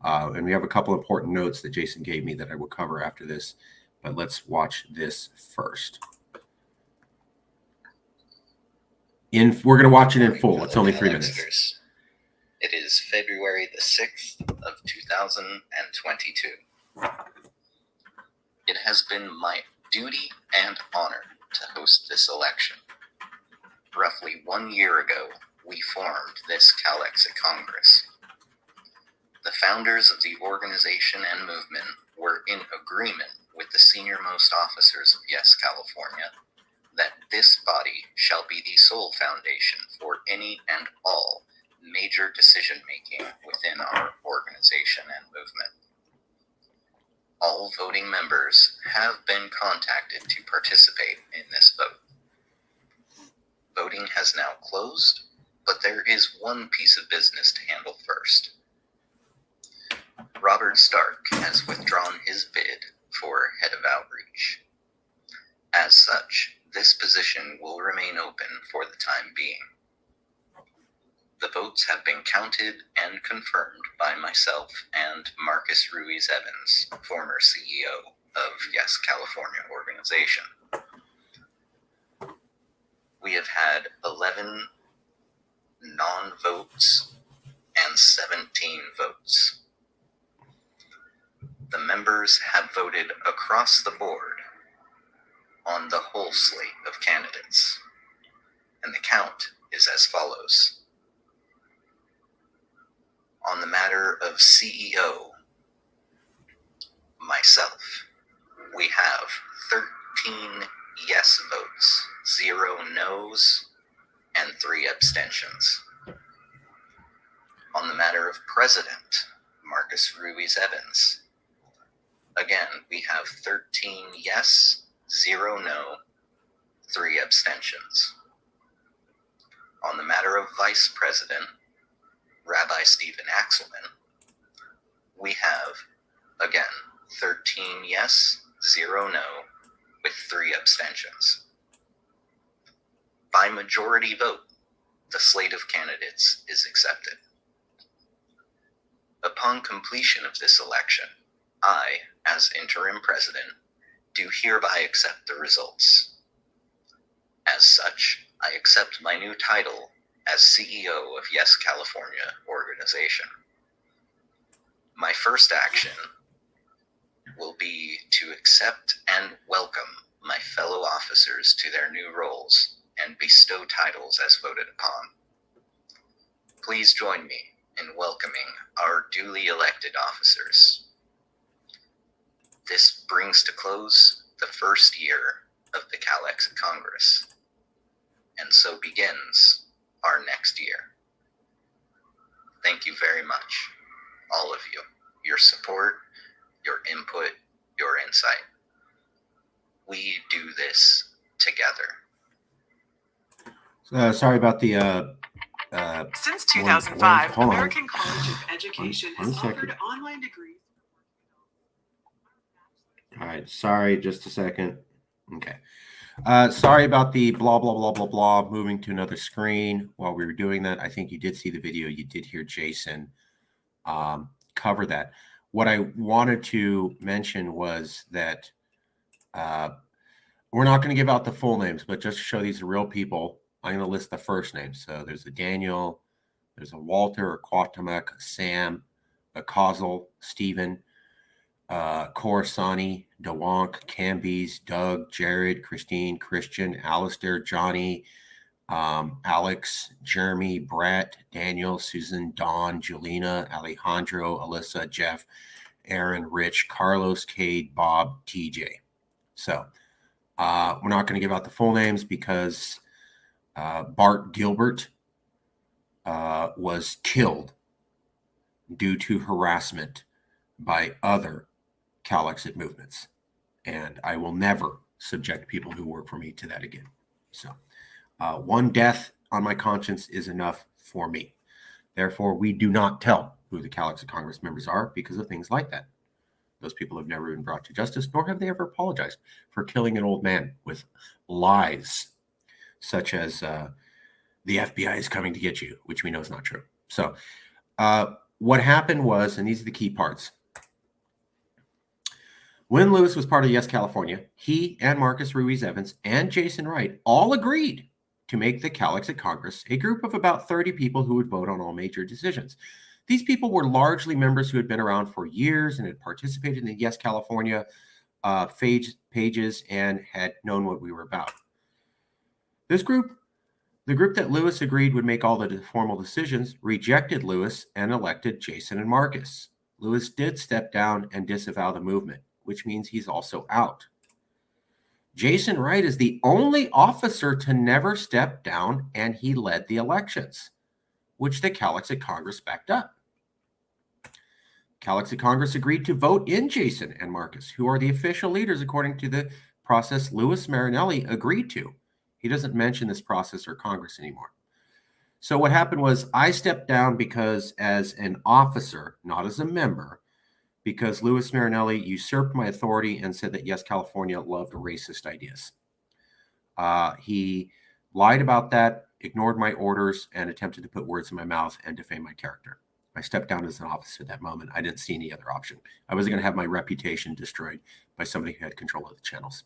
And we have a couple important notes that Jason gave me that I will cover after this, but let's watch this first. We're going to watch it in full. It's only 3 minutes. It is February the 6th of 2022. It has been my duty and honor to host this election. Roughly 1 year ago, we formed this CalExit Congress. The founders of the organization and movement were in agreement with the senior-most officers of Yes California that this body shall be the sole foundation for any and all major decision-making within our organization and movement. All voting members have been contacted to participate in this vote. Voting has now closed, but there is one piece of business to handle first. Robert Stark has withdrawn his bid for head of outreach. As such, this position will remain open for the time being. The votes have been counted and confirmed by myself and Marcus Ruiz-Evans, former CEO of Yes California organization. We have had 11 non-votes and 17 votes. The members have voted across the board on the whole slate of candidates, and the count is as follows. On the matter of CEO, myself, we have 13 yes votes, 0 no's, and 3 abstentions. On the matter of president, Marcus Ruiz-Evans, again, we have 13 yes, 0 no, 3 abstentions. On the matter of Vice President, Rabbi Stephen Axelman, we have, again, 13 yes, 0 no, with 3 abstentions. By majority vote, the slate of candidates is accepted. Upon completion of this election, I, as interim president, do hereby accept the results. As such, I accept my new title as CEO of Yes California organization. My first action will be to accept and welcome my fellow officers to their new roles and bestow titles as voted upon. Please join me in welcoming our duly elected officers. This brings to close the first year of the Calexic Congress, and so begins our next year. Thank you very much, all of you, your support, your input, your insight. We do this together. Sorry about the Since One- 2005, hold on. American College of Education One has second. offered online degrees. All right, sorry, just a second. Okay. Sorry about the blah, blah, blah, blah, blah, moving to another screen while we were doing that. I think you did see the video. You did hear Jason cover that. What I wanted to mention was that we're not going to give out the full names, but just to show these are real people, I'm going to list the first names. So there's a Daniel, there's a Walter, a Quatamak, a Sam, a Causal, Stephen, Corsani, DeWonk, Cambies, Doug, Jared, Christine, Christian, Alistair, Johnny, Alex, Jeremy, Brett, Daniel, Susan, Dawn, Julina, Alejandro, Alyssa, Jeff, Aaron, Rich, Carlos, Cade, Bob, TJ. So we're not going to give out the full names because Bart Gilbert was killed due to harassment by other Calexit movements. And I will never subject people who work for me to that again. So one death on my conscience is enough for me. Therefore, we do not tell who the Calexit Congress members are because of things like that. Those people have never been brought to justice, nor have they ever apologized for killing an old man with lies, such as the FBI is coming to get you, which we know is not true. So what happened was, and these are the key parts, when Lewis was part of Yes California, he and Marcus Ruiz-Evans and Jason Wright all agreed to make the Calexit Congress a group of about 30 people who would vote on all major decisions. These people were largely members who had been around for years and had participated in the Yes California pages and had known what we were about. This group, the group that Lewis agreed would make all the formal decisions, rejected Lewis and elected Jason and Marcus. Lewis did step down and disavow the movement, which means he's also out. Jason Wright is the only officer to never step down, and he led the elections, which the Calexit Congress backed up. Calexit Congress agreed to vote in Jason and Marcus, who are the official leaders according to the process Louis Marinelli agreed to. He doesn't mention this process or Congress anymore. So what happened was I stepped down because as an officer, not as a member, because Louis Marinelli usurped my authority and said that Yes California loved racist ideas. He lied about that, ignored my orders, and attempted to put words in my mouth and defame my character. I stepped down as an officer at that moment. I didn't see any other option. I wasn't going to have my reputation destroyed by somebody who had control of the channels.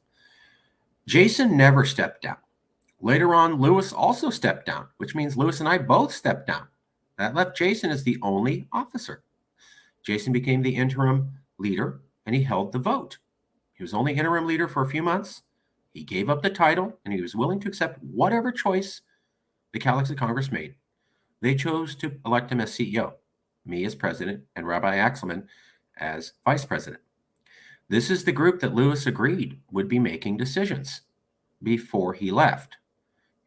Jason never stepped down. Later on, Lewis also stepped down, which means Lewis and I both stepped down. That left Jason as the only officer. Jason became the interim leader, and he held the vote. He was only interim leader for a few months. He gave up the title, and he was willing to accept whatever choice the Calexit Congress made. They chose to elect him as CEO, me as president, and Rabbi Axelman as vice president. This is the group that Lewis agreed would be making decisions before he left.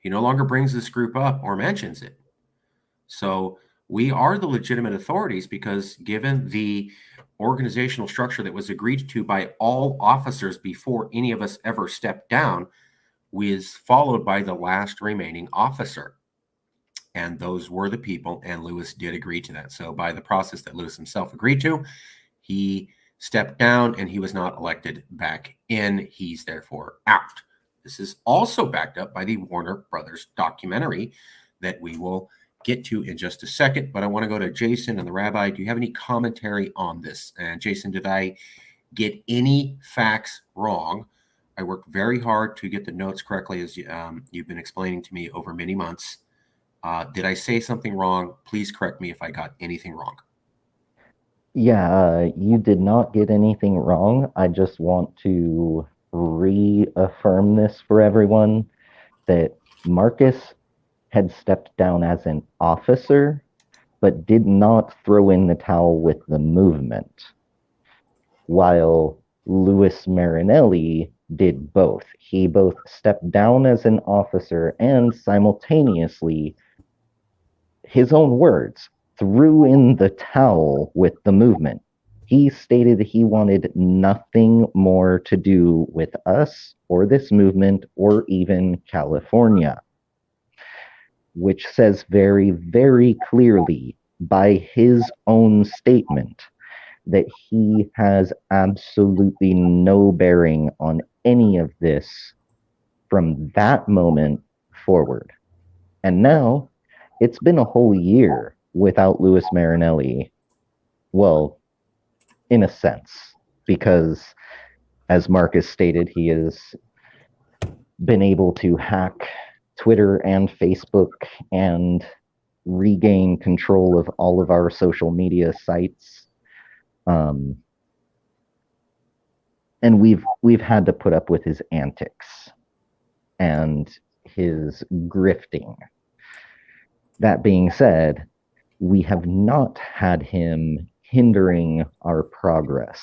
He no longer brings this group up or mentions it. So we are the legitimate authorities because given the organizational structure that was agreed to by all officers before any of us ever stepped down, was followed by the last remaining officer. and those were the people, and Lewis did agree to that. So by the process that Lewis himself agreed to, he stepped down and he was not elected back in. He's therefore out. This is also backed up by the Warner Brothers documentary that we will get to in just a second, but I want to go to Jason and the Rabbi. Do you have any commentary on this? And Jason, did I get any facts wrong? I worked very hard to get the notes correctly, as you've been explaining to me over many months. Did I say something wrong? Please correct me if I got anything wrong. Yeah, you did not get anything wrong. I just want to reaffirm this for everyone that Marcus had stepped down as an officer, but did not throw in the towel with the movement, while Louis Marinelli did both. He both stepped down as an officer and simultaneously, his own words, threw in the towel with the movement. He stated he wanted nothing more to do with us or this movement or even California, which says very, very clearly by his own statement that he has absolutely no bearing on any of this from that moment forward. And now it's been a whole year without Louis Marinelli. Well, in a sense, because as Marcus stated, he has been able to hack Twitter and Facebook and regain control of all of our social media sites. And we've had to put up with his antics and his grifting. That being said, we have not had him hindering our progress.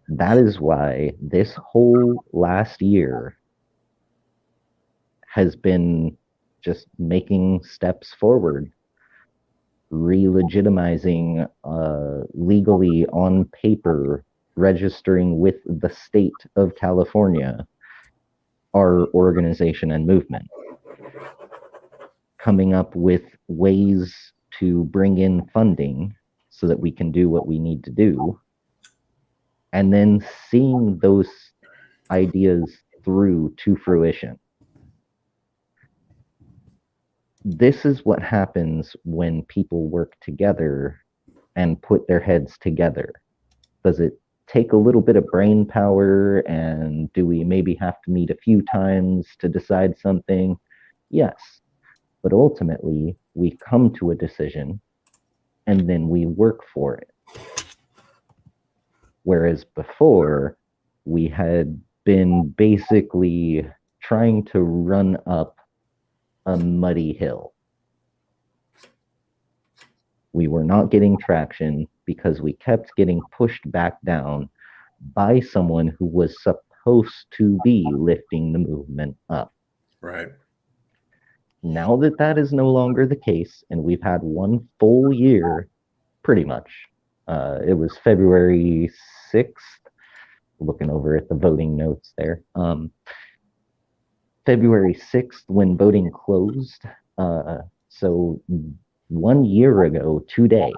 That is why this whole last year has been just making steps forward, re-legitimizing legally on paper, registering with the state of California our organization and movement, coming up with ways to bring in funding so that we can do what we need to do, and then seeing those ideas through to fruition. This is what happens when people work together and put their heads together. Does it take a little bit of brain power, and do we maybe have to meet a few times to decide something? Yes. But ultimately, we come to a decision and then we work for it. Whereas before, we had been basically trying to run up a muddy hill. We were not getting traction because we kept getting pushed back down by someone who was supposed to be lifting the movement up. Right. Now that that is no longer the case, and we've had one full year, pretty much. It was February 6th, looking over at the voting notes there. February 6th when voting closed. So 1 year ago today,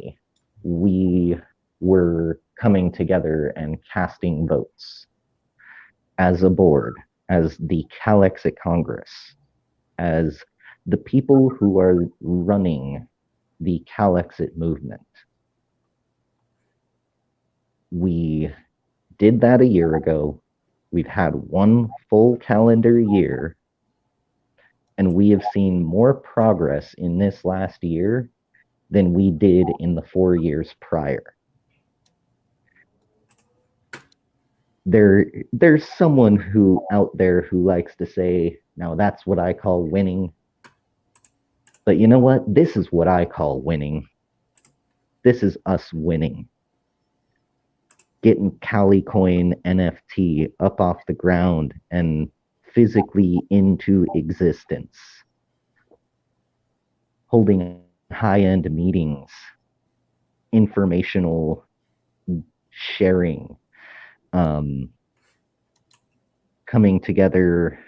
we were coming together and casting votes as a board, as the CalExit Congress, as the people who are running the CalExit movement. We did that a year ago. We've had one full calendar year, and we have seen more progress in this last year than we did in the 4 years prior. There's someone who out there who likes to say, now that's what I call winning. But you know what? This is what I call winning. This is us winning. Getting CaliCoin NFT up off the ground and physically into existence. Holding high-end meetings, informational sharing, coming together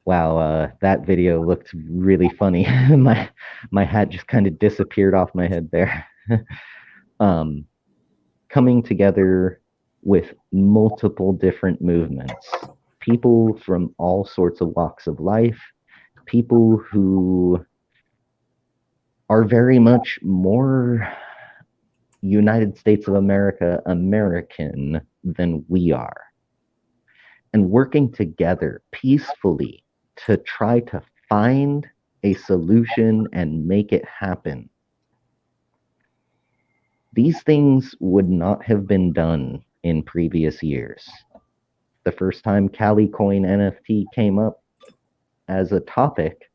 Wow, that video looked really funny. My hat just kind of disappeared off my head there. Coming together with multiple different movements, people from all sorts of walks of life, people who are very much more United States of America American than we are, and working together peacefully to try to find a solution and make it happen. These things would not have been done in previous years. The first time Calicoin NFT came up as a topic,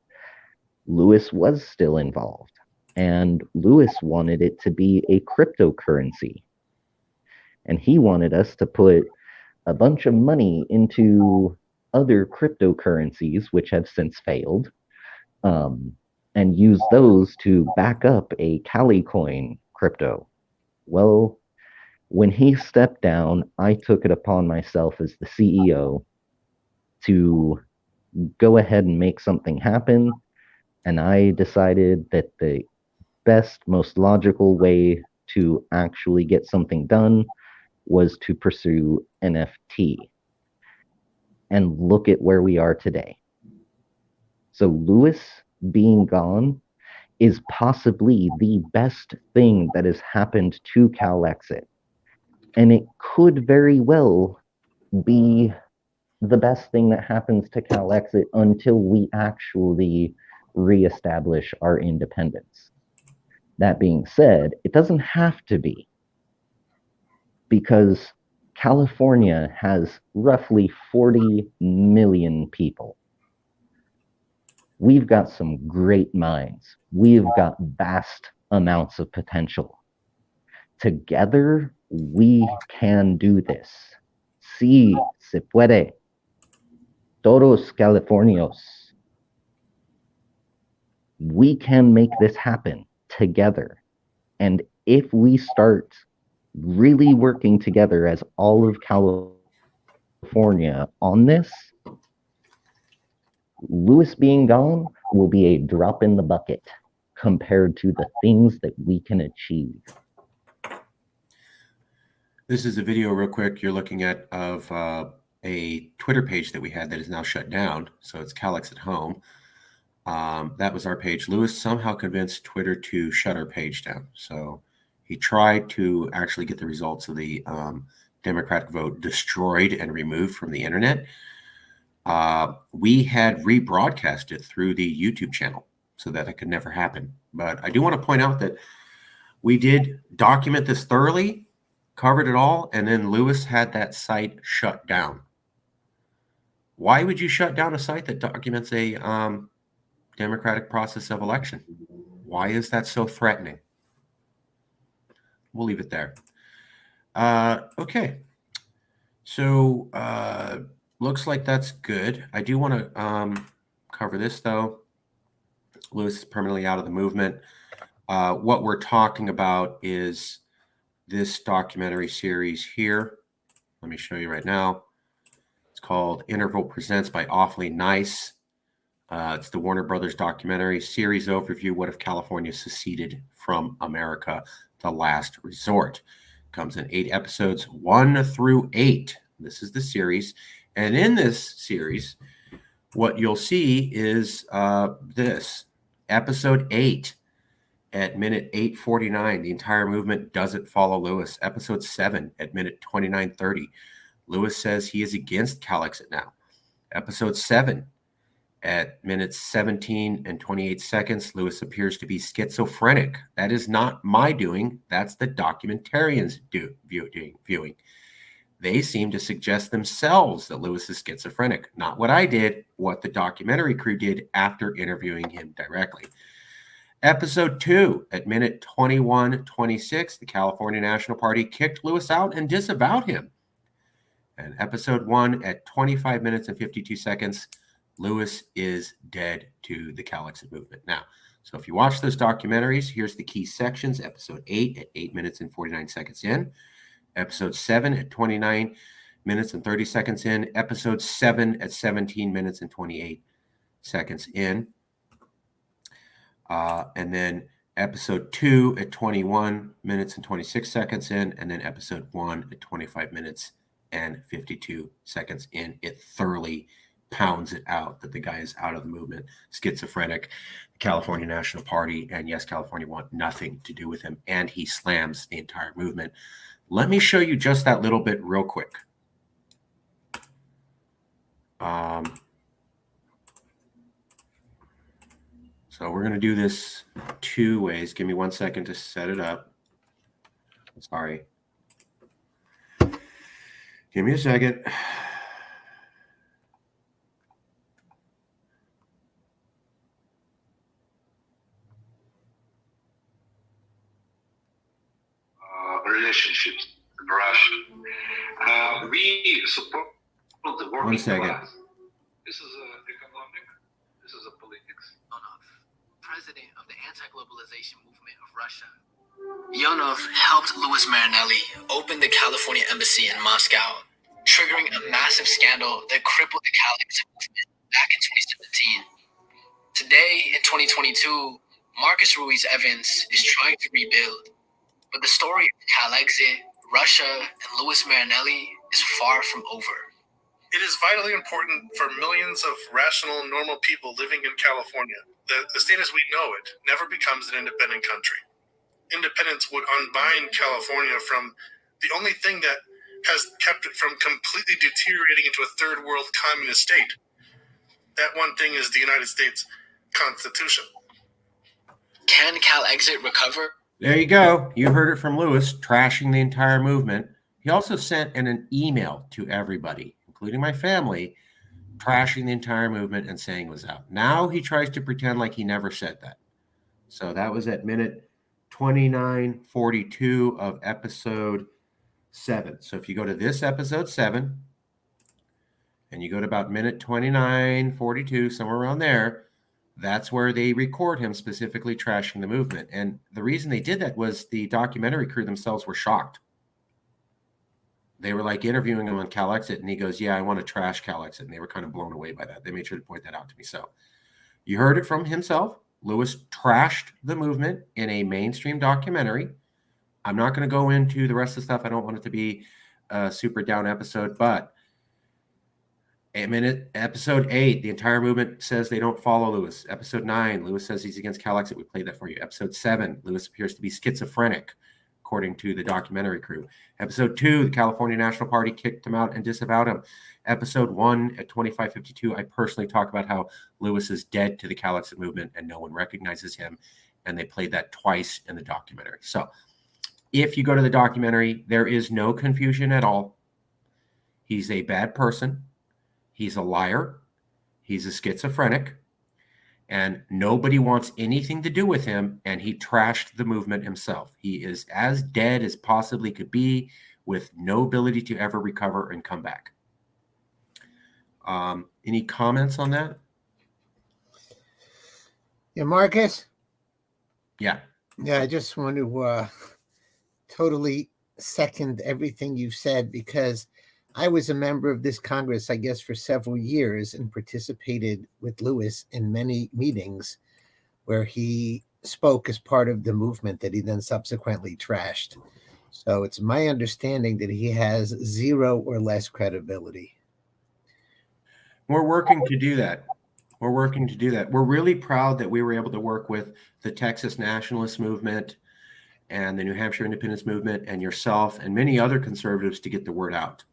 Lewis was still involved, and Lewis wanted it to be a cryptocurrency. And he wanted us to put a bunch of money into other cryptocurrencies, which have since failed, and use those to back up a Calicoin crypto. Well, when he stepped down, I took it upon myself as the CEO to go ahead and make something happen. And I decided that the best, most logical way to actually get something done was to pursue NFT. And look at where we are today. So Lewis being gone is possibly the best thing that has happened to Calexit. And it could very well be the best thing that happens to Calexit until we actually reestablish our independence. That being said, it doesn't have to be, because California has roughly 40 million people. We've got some great minds. We've got vast amounts of potential. Together, we can do this. Sí, se puede. Todos Californios. We can make this happen together. And if we start really working together as all of California on this, Lewis being gone will be a drop in the bucket compared to the things that we can achieve. This is a video real quick you're looking at of a Twitter page that we had that is now shut down. So it's Calexit Home. That was our page. Lewis somehow convinced Twitter to shut our page down. So he tried to actually get the results of the Democratic vote destroyed and removed from the internet. We had rebroadcast it through the YouTube channel so that it could never happen. But I do want to point out that we did document this thoroughly, covered it all, and then Lewis had that site shut down. Why would you shut down a site that documents a democratic process of election? Why is that so threatening? We'll leave it there. Okay. So looks like that's good. I do want to cover this, though. Lewis is permanently out of the movement. What we're talking about is this documentary series here. Let me show you right now. It's called Interval Presents by Awfully Nice. It's the Warner Brothers documentary series overview. What if California seceded from America? The Last Resort. Comes in 8 episodes, 1 through 8. This is the series. And in this series, what you'll see is this. Episode 8 at minute 8:49. The entire movement doesn't follow Lewis. Episode 7 at minute 29:30. Lewis says he is against Calexit now. Episode 7 at minutes 17 and 28 seconds, Lewis appears to be schizophrenic. That is not my doing. That's the documentarians viewing. They seem to suggest themselves that Lewis is schizophrenic. Not what I did, what the documentary crew did after interviewing him directly. Episode 2 at minute 21:26, the California National Party kicked Lewis out and disavowed him. And episode 1 at 25 minutes and 52 seconds, Lewis is dead to the Calexit movement. Now, so if you watch those documentaries, here's the key sections. Episode 8 at 8 minutes and 49 seconds in. Episode 7 at 29 minutes and 30 seconds in. Episode 7 at 17 minutes and 28 seconds in. And then episode 2 at 21 minutes and 26 seconds in, and then episode 1 at 25 minutes and 52 seconds in. It thoroughly pounds it out that the guy is out of the movement, schizophrenic, the California National Party, and yes, California want nothing to do with him, and he slams the entire movement. Let me show you just that little bit real quick. So we're going to do this 2 ways. Give me 1 second to set it up. Sorry. Give me a second. Relationships with Russia. We support the working 1 second. class. This is economic. This is a politics. President of the anti-globalization movement of Russia. Leonov helped Louis Marinelli open the California embassy in Moscow, triggering a massive scandal that crippled the Cal-Exit movement back in 2017. Today, in 2022, Marcus Ruiz Evans is trying to rebuild, but the story of Cal-Exit, Russia, and Louis Marinelli is far from over. It is vitally important for millions of rational, normal people living in California that the state as we know it never becomes an independent country. Independence would unbind California from the only thing that has kept it from completely deteriorating into a third world communist state. That one thing is the United States Constitution. Can Cal-Exit recover? There you go. You heard it from Louis, trashing the entire movement. He also sent an email to everybody, including my family, trashing the entire movement and saying it was out. Now he tries to pretend like he never said that. So that was at minute 29:42 of episode 7. So if you go to this episode 7 and you go to about minute 29:42, somewhere around there, that's where they record him specifically trashing the movement. And the reason they did that was the documentary crew themselves were shocked. They were like interviewing him on Cal-Exit, and he goes, yeah, I want to trash Cal-Exit. And they were kind of blown away by that. They made sure to point that out to me. So you heard it from himself. Louis trashed the movement in a mainstream documentary. I'm not going to go into the rest of the stuff. I don't want it to be a super down episode, but episode 8, the entire movement says they don't follow Louis. Episode 9, Louis says he's against Cal-Exit. We played that for you. Episode 7, Louis appears to be schizophrenic, according to the documentary crew. Episode 2, the California National Party kicked him out and disavowed him. Episode 1 at 25:52, I personally talk about how Louis is dead to the Cal-Exit movement and no one recognizes him. And they played that twice in the documentary. So if you go to the documentary, there is no confusion at all. He's a bad person. He's a liar. He's a schizophrenic. And nobody wants anything to do with him. And he trashed the movement himself. He is as dead as possibly could be, with no ability to ever recover and come back. Any comments on that? Yeah, Marcus? Yeah. Yeah, I just want to totally second everything you've said, because I was a member of this Congress, I guess, for several years and participated with Louis in many meetings where he spoke as part of the movement that he then subsequently trashed. So it's my understanding that he has zero or less credibility. We're working to do that. We're really proud that we were able to work with the Texas Nationalist Movement and the New Hampshire Independence Movement and yourself and many other conservatives to get the word out.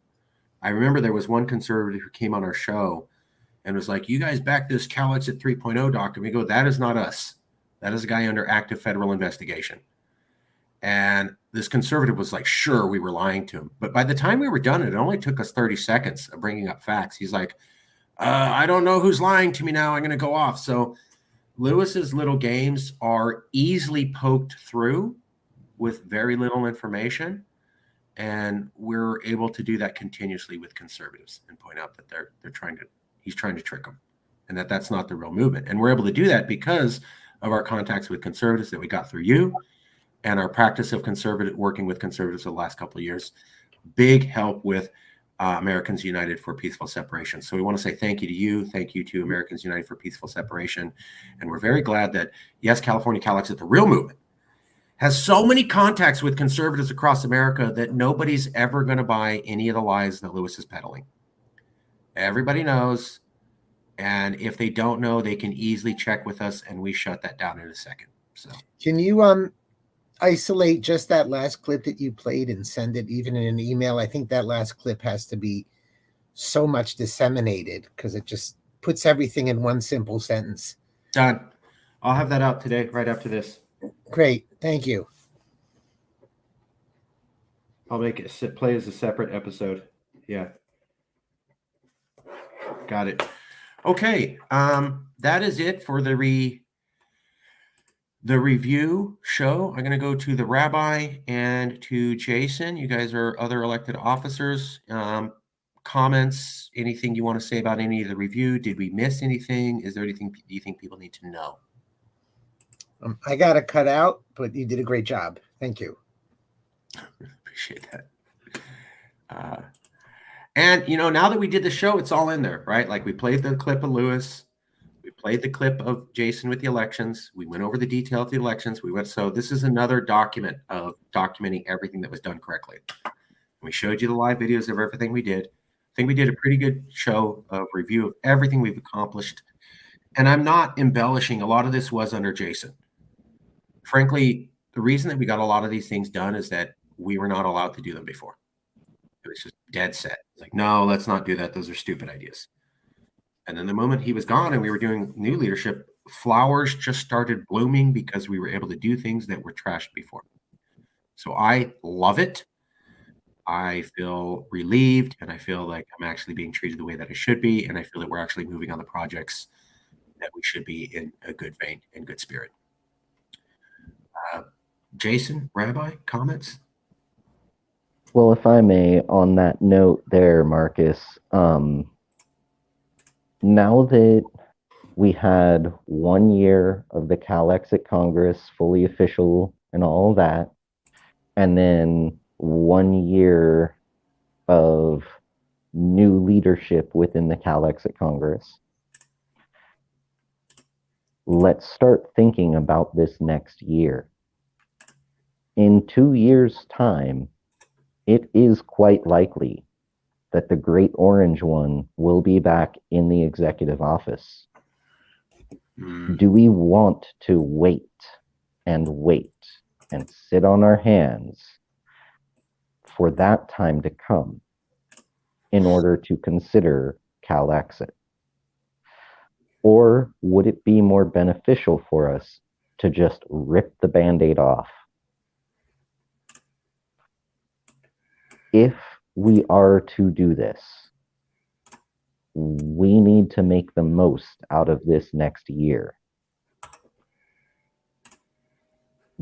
I remember there was one conservative who came on our show and was like, you guys back this Cal-Exit 3.0 doctrine. We go, that is not us. That is a guy under active federal investigation. And this conservative was like, sure, we were lying to him. But by the time we were done, it only took us 30 seconds of bringing up facts. He's like, I don't know who's lying to me now. I'm going to go off. So Louis's little games are easily poked through with very little information. And we're able to do that continuously with conservatives and point out that he's trying to trick them, and that's not the real movement. And we're able to do that because of our contacts with conservatives that we got through you and our practice of working with conservatives the last couple of years. Big help with Americans United for Peaceful Separation. So we want to say thank you to you. Thank you to Americans United for Peaceful Separation. And we're very glad that, yes, California CalExit, the real movement, has so many contacts with conservatives across America that nobody's ever going to buy any of the lies that Louis is peddling. Everybody knows. And if they don't know, they can easily check with us, and we shut that down in a second. So Can you isolate just that last clip that you played and send it even in an email? I think that last clip has to be so much disseminated because it just puts everything in one simple sentence. Done. I'll have that out today, right after this. Great. Thank you. I'll make it play as a separate episode. Yeah. Got it. Okay. That is it for the review show. I'm going to go to the rabbi and to Jason. You guys are other elected officers. Comments, anything you want to say about any of the review? Did we miss anything? Is there anything you think people need to know? I got to cut out, but you did a great job. Thank you. Appreciate that. And, now that we did the show, it's all in there, right? Like we played the clip of Louis. We played the clip of Jason with the elections. We went over the detail of the elections. So this is another document of documenting everything that was done correctly. We showed you the live videos of everything we did. I think we did a pretty good show of review of everything we've accomplished. And I'm not embellishing. A lot of this was under Jason. Frankly, the reason that we got a lot of these things done is that we were not allowed to do them before. It was just dead set. It's like, no, let's not do that. Those are stupid ideas. And then the moment he was gone and we were doing new leadership, flowers just started blooming because we were able to do things that were trashed before. So I love it. I feel relieved, and I feel like I'm actually being treated the way that I should be. And I feel that we're actually moving on the projects that we should be in a good vein and good spirit. Jason, Rabbi, comments? Well, if I may, on that note there, Marcus, now that we had 1 year of the CalExit Congress fully official and all that, and then 1 year of new leadership within the CalExit Congress, let's start thinking about this next year. In 2 years' time, it is quite likely that the Great Orange One will be back in the executive office. Do we want to wait and sit on our hands for that time to come in order to consider CalExit? Or would it be more beneficial for us to just rip the Band-Aid off? If we are to do this, we need to make the most out of this next year.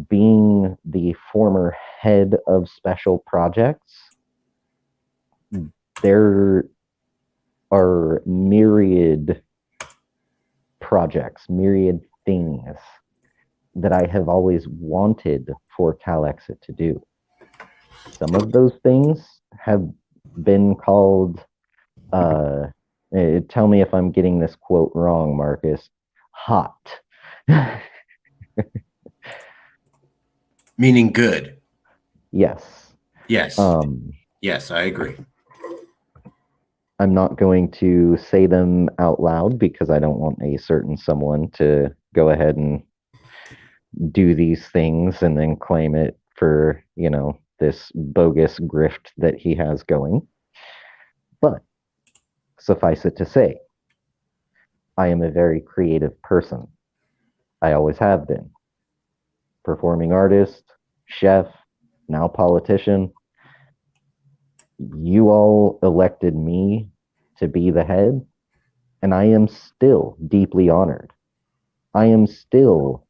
Being the former head of special projects, there are myriad projects, myriad things that I have always wanted for CalExit to do. Some of those things have been called, tell me if I'm getting this quote wrong, Marcus, hot. Meaning good. Yes. Yes. Yes, I agree. I'm not going to say them out loud because I don't want a certain someone to go ahead and do these things and then claim it for, this bogus grift that he has going. But suffice it to say, I am a very creative person. I always have been. Performing artist, chef, now politician. You all elected me to be the head, and I am still deeply honored. I am still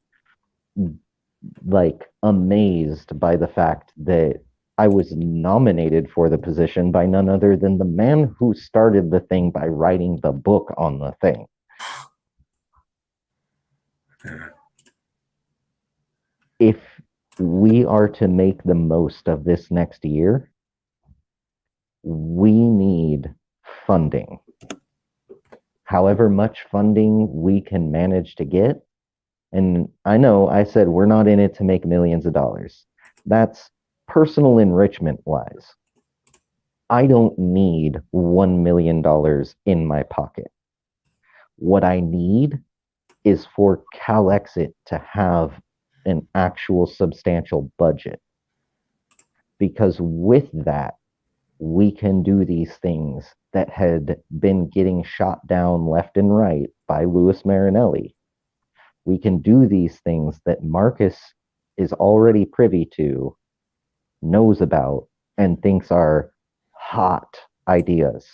amazed by the fact that I was nominated for the position by none other than the man who started the thing by writing the book on the thing. If we are to make the most of this next year, We need funding. However much funding we can manage to get, and I know I said we're not in it to make millions of dollars. That's personal enrichment wise. I don't need $1 million in my pocket. What I need is for CalExit to have an actual substantial budget. Because with that, we can do these things that had been getting shot down left and right by Louis Marinelli. We can do these things that Marcus is already privy to, knows about, and thinks are hot ideas.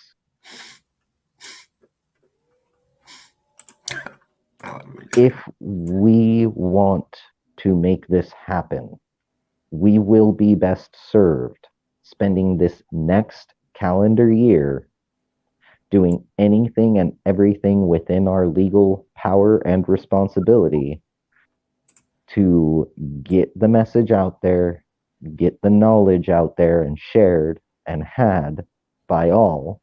If we want to make this happen, we will be best served spending this next calendar year doing anything and everything within our legal power and responsibility to get the message out there, get the knowledge out there and shared and had by all,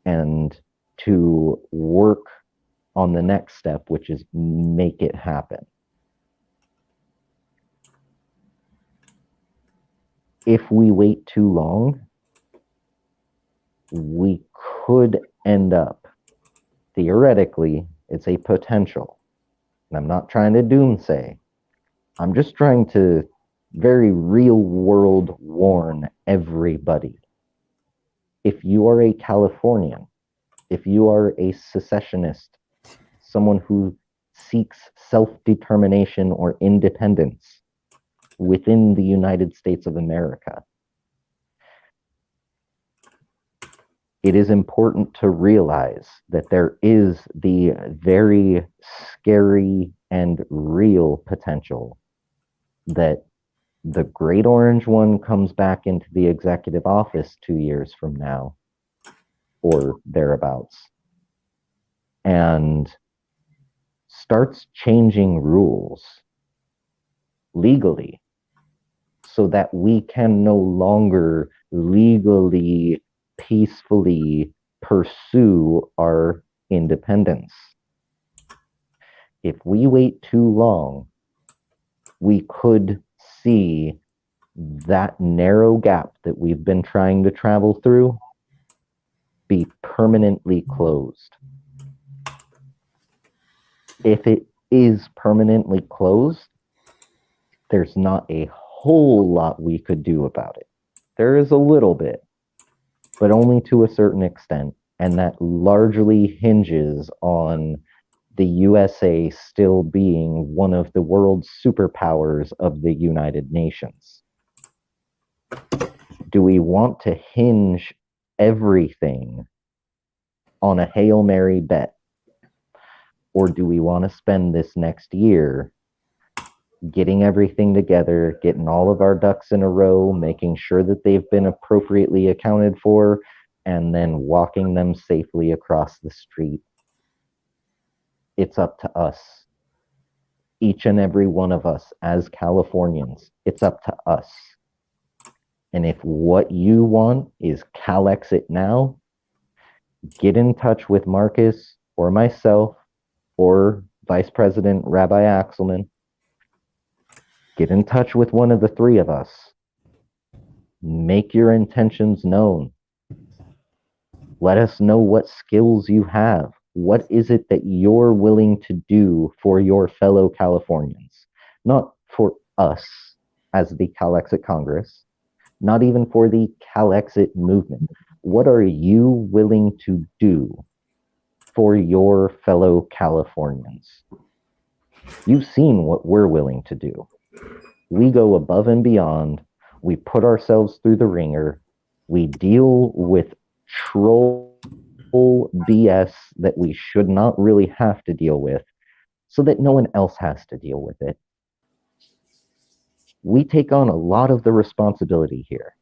and to work on the next step, which is make it happen. If we wait too long, we could end up, theoretically, it's a potential. And I'm not trying to doomsay. I'm just trying to very real world warn everybody. If you are a Californian, if you are a secessionist, someone who seeks self-determination or independence within the United States of America, it is important to realize that there is the very scary and real potential that the Great Orange One comes back into the executive office 2 years from now, or thereabouts, and starts changing rules legally so that we can no longer legally, peacefully pursue our independence. If we wait too long, we could see that narrow gap that we've been trying to travel through be permanently closed. If it is permanently closed, there's not a whole lot we could do about it. There is a little bit, but only to a certain extent, and that largely hinges on the USA still being one of the world's superpowers of the United Nations. Do we want to hinge everything on a Hail Mary bet? Or do we want to spend this next year getting everything together, getting all of our ducks in a row, making sure that they've been appropriately accounted for, and then walking them safely across the street? It's up to us. Each and every one of us as Californians, it's up to us. And if what you want is CalExit now, get in touch with Marcus or myself or Vice President Rabbi Axelman. Get in touch with one of the three of us. Make your intentions known. Let us know what skills you have. What is it that you're willing to do for your fellow Californians? Not for us as the CalExit Congress, not even for the CalExit movement. What are you willing to do for your fellow Californians? You've seen what we're willing to do. We go above and beyond. We put ourselves through the ringer. We deal with troll BS that we should not really have to deal with so that no one else has to deal with it. We take on a lot of the responsibility here,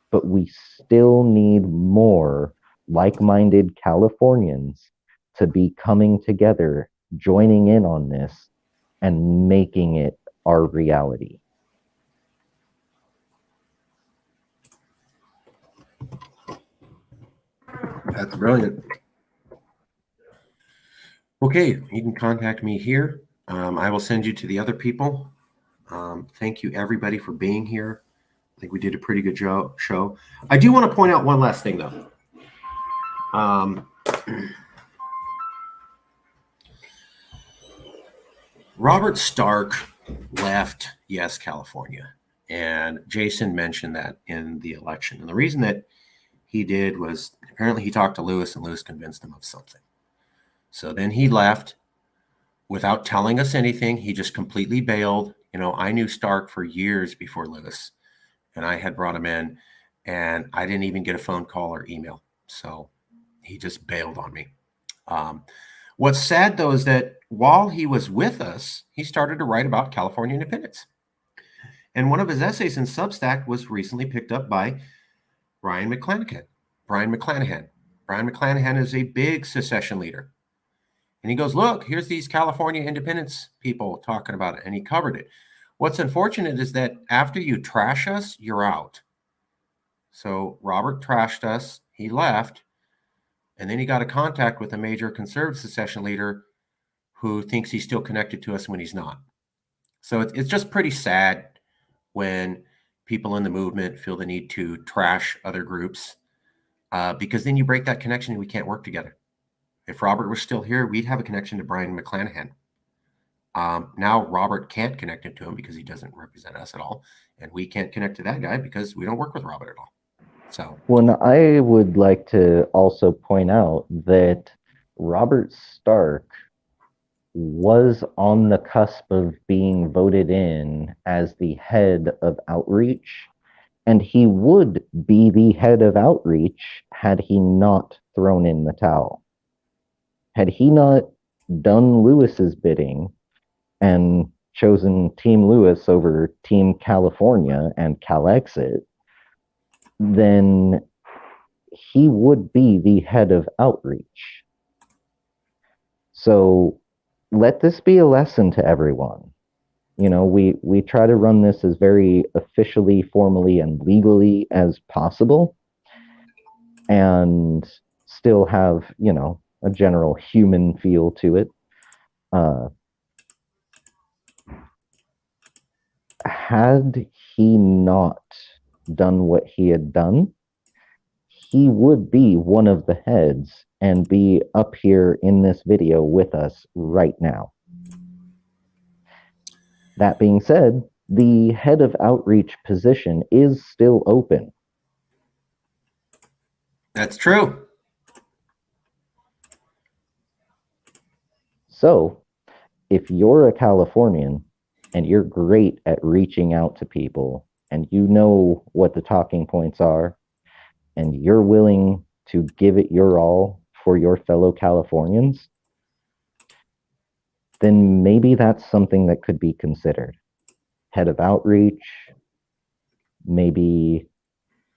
but we still need more like-minded Californians to be coming together, joining in on this, and making it our reality. That's brilliant. Okay, you can contact me here. I will send you to the other people. Thank you, everybody, for being here. I think we did a pretty good show. I do want to point out one last thing, though. Robert Stark left Yes California, and Jason mentioned that in the election. And the reason that he did was apparently he talked to Lewis, and Lewis convinced him of something. So then he left without telling us anything. He just completely bailed. You know, I knew Stark for years before Lewis, and I had brought him in, and I didn't even get a phone call or email. So he just bailed on me. What's sad, though, is that while he was with us, he started to write about California independence. And one of his essays in Substack was recently picked up by Brian McClanahan. Brian McClanahan is a big secession leader. And he goes, look, here's these California independence people talking about it. And he covered it. What's unfortunate is that after you trash us, you're out. So Robert trashed us. He left. And then he got a contact with a major conservative secession leader who thinks he's still connected to us when he's not. So it's just pretty sad when people in the movement feel the need to trash other groups, because then you break that connection and we can't work together. If Robert was still here, we'd have a connection to Brian McClanahan. Now Robert can't connect it to him because he doesn't represent us at all. And we can't connect to that guy because we don't work with Robert at all. So, well, I would like to also point out that Robert Stark was on the cusp of being voted in as the head of outreach, and he would be the head of outreach had he not thrown in the towel. Had he not done Lewis's bidding and chosen Team Lewis over Team California and Calexit, then he would be the head of outreach. So let this be a lesson to everyone. You know, we try to run this as very officially, formally, and legally as possible, and still have, you know, a general human feel to it. Had he not done what he had done, he would be one of the heads and be up here in this video with us right now. That being said, the head of outreach position is still open. that's true. So, if you're a Californian and you're great at reaching out to people and you know what the talking points are and you're willing to give it your all for your fellow Californians, then maybe that's something that could be considered. Head of outreach, maybe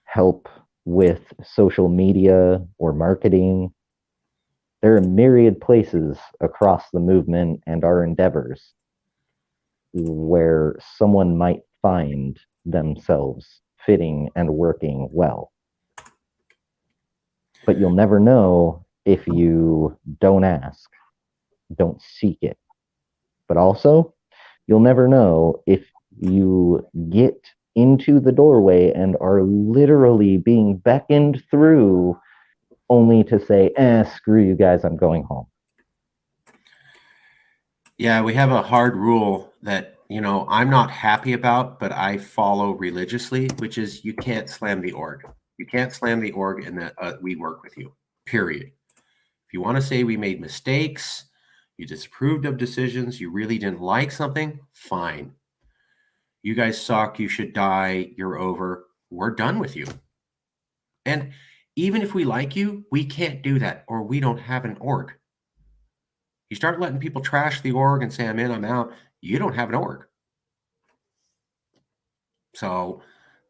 help with social media or marketing. There are myriad places across the movement and our endeavors where someone might find themselves fitting and working well. But you'll never know if you don't ask, don't seek it. But also, you'll never know if you get into the doorway and are literally being beckoned through only to say, screw you guys, I'm going home. Yeah, we have a hard rule that, you know, I'm not happy about, but I follow religiously, which is you can't slam the org. You can't slam the org and that we work with you, period. If you want to say we made mistakes, you disapproved of decisions, you really didn't like something, fine. You guys suck, you should die, you're over, we're done with you. And even if we like you, we can't do that, or we don't have an org. You start letting people trash the org and say, I'm in, I'm out, you don't have an org. So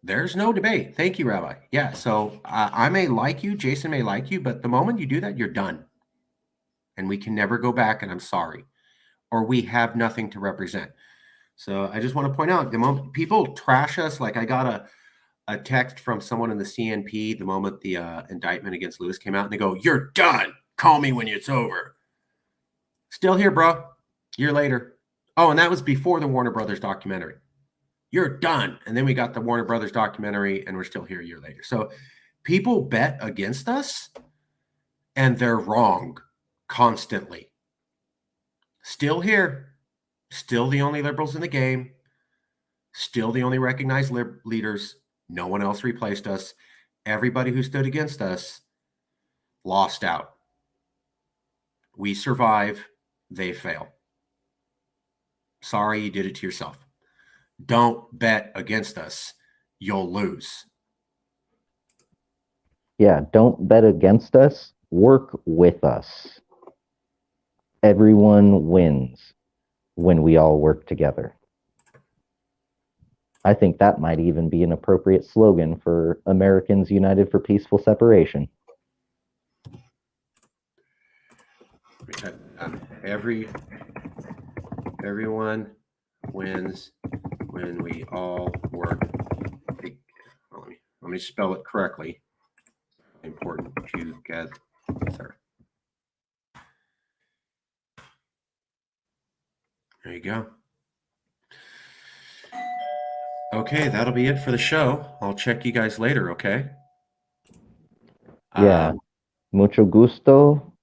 there's no debate. Thank you, Rabbi. Yeah, so I may like you, Jason may like you, but the moment you do that, you're done. And we can never go back, and I'm sorry. Or we have nothing to represent. So I just want to point out, the moment people trash us, like I got a text from someone in the CNP the moment the indictment against Lewis came out, and they go, "You're done. Call me when it's over." Still here, bro. Year later. Oh, and that was before the Warner Brothers documentary. You're done. And then we got the Warner Brothers documentary, and we're still here a year later. So people bet against us, and they're wrong constantly. Still here. Still the only liberals in the game. Still the only recognized leaders. No one else replaced us. Everybody who stood against us lost out. We survive. They fail. Sorry you did it to yourself. Don't bet against us. You'll lose. Yeah, don't bet against us. Work with us. Everyone wins when we all work together. I think that might even be an appropriate slogan for Americans United for Peaceful Separation. Everyone wins when we all work. Let me spell it correctly. Important together. There you go. Okay, that'll be it for the show. I'll check you guys later, okay? Yeah. Mucho gusto.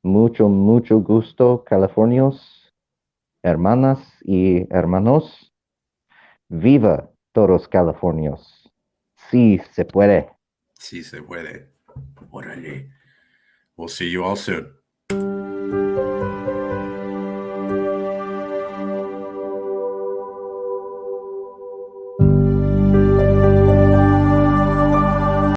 Mucho gusto, Californios, hermanas y hermanos. Viva todos Californios. Sí se puede. Sí se puede. Órale. We'll see you all soon.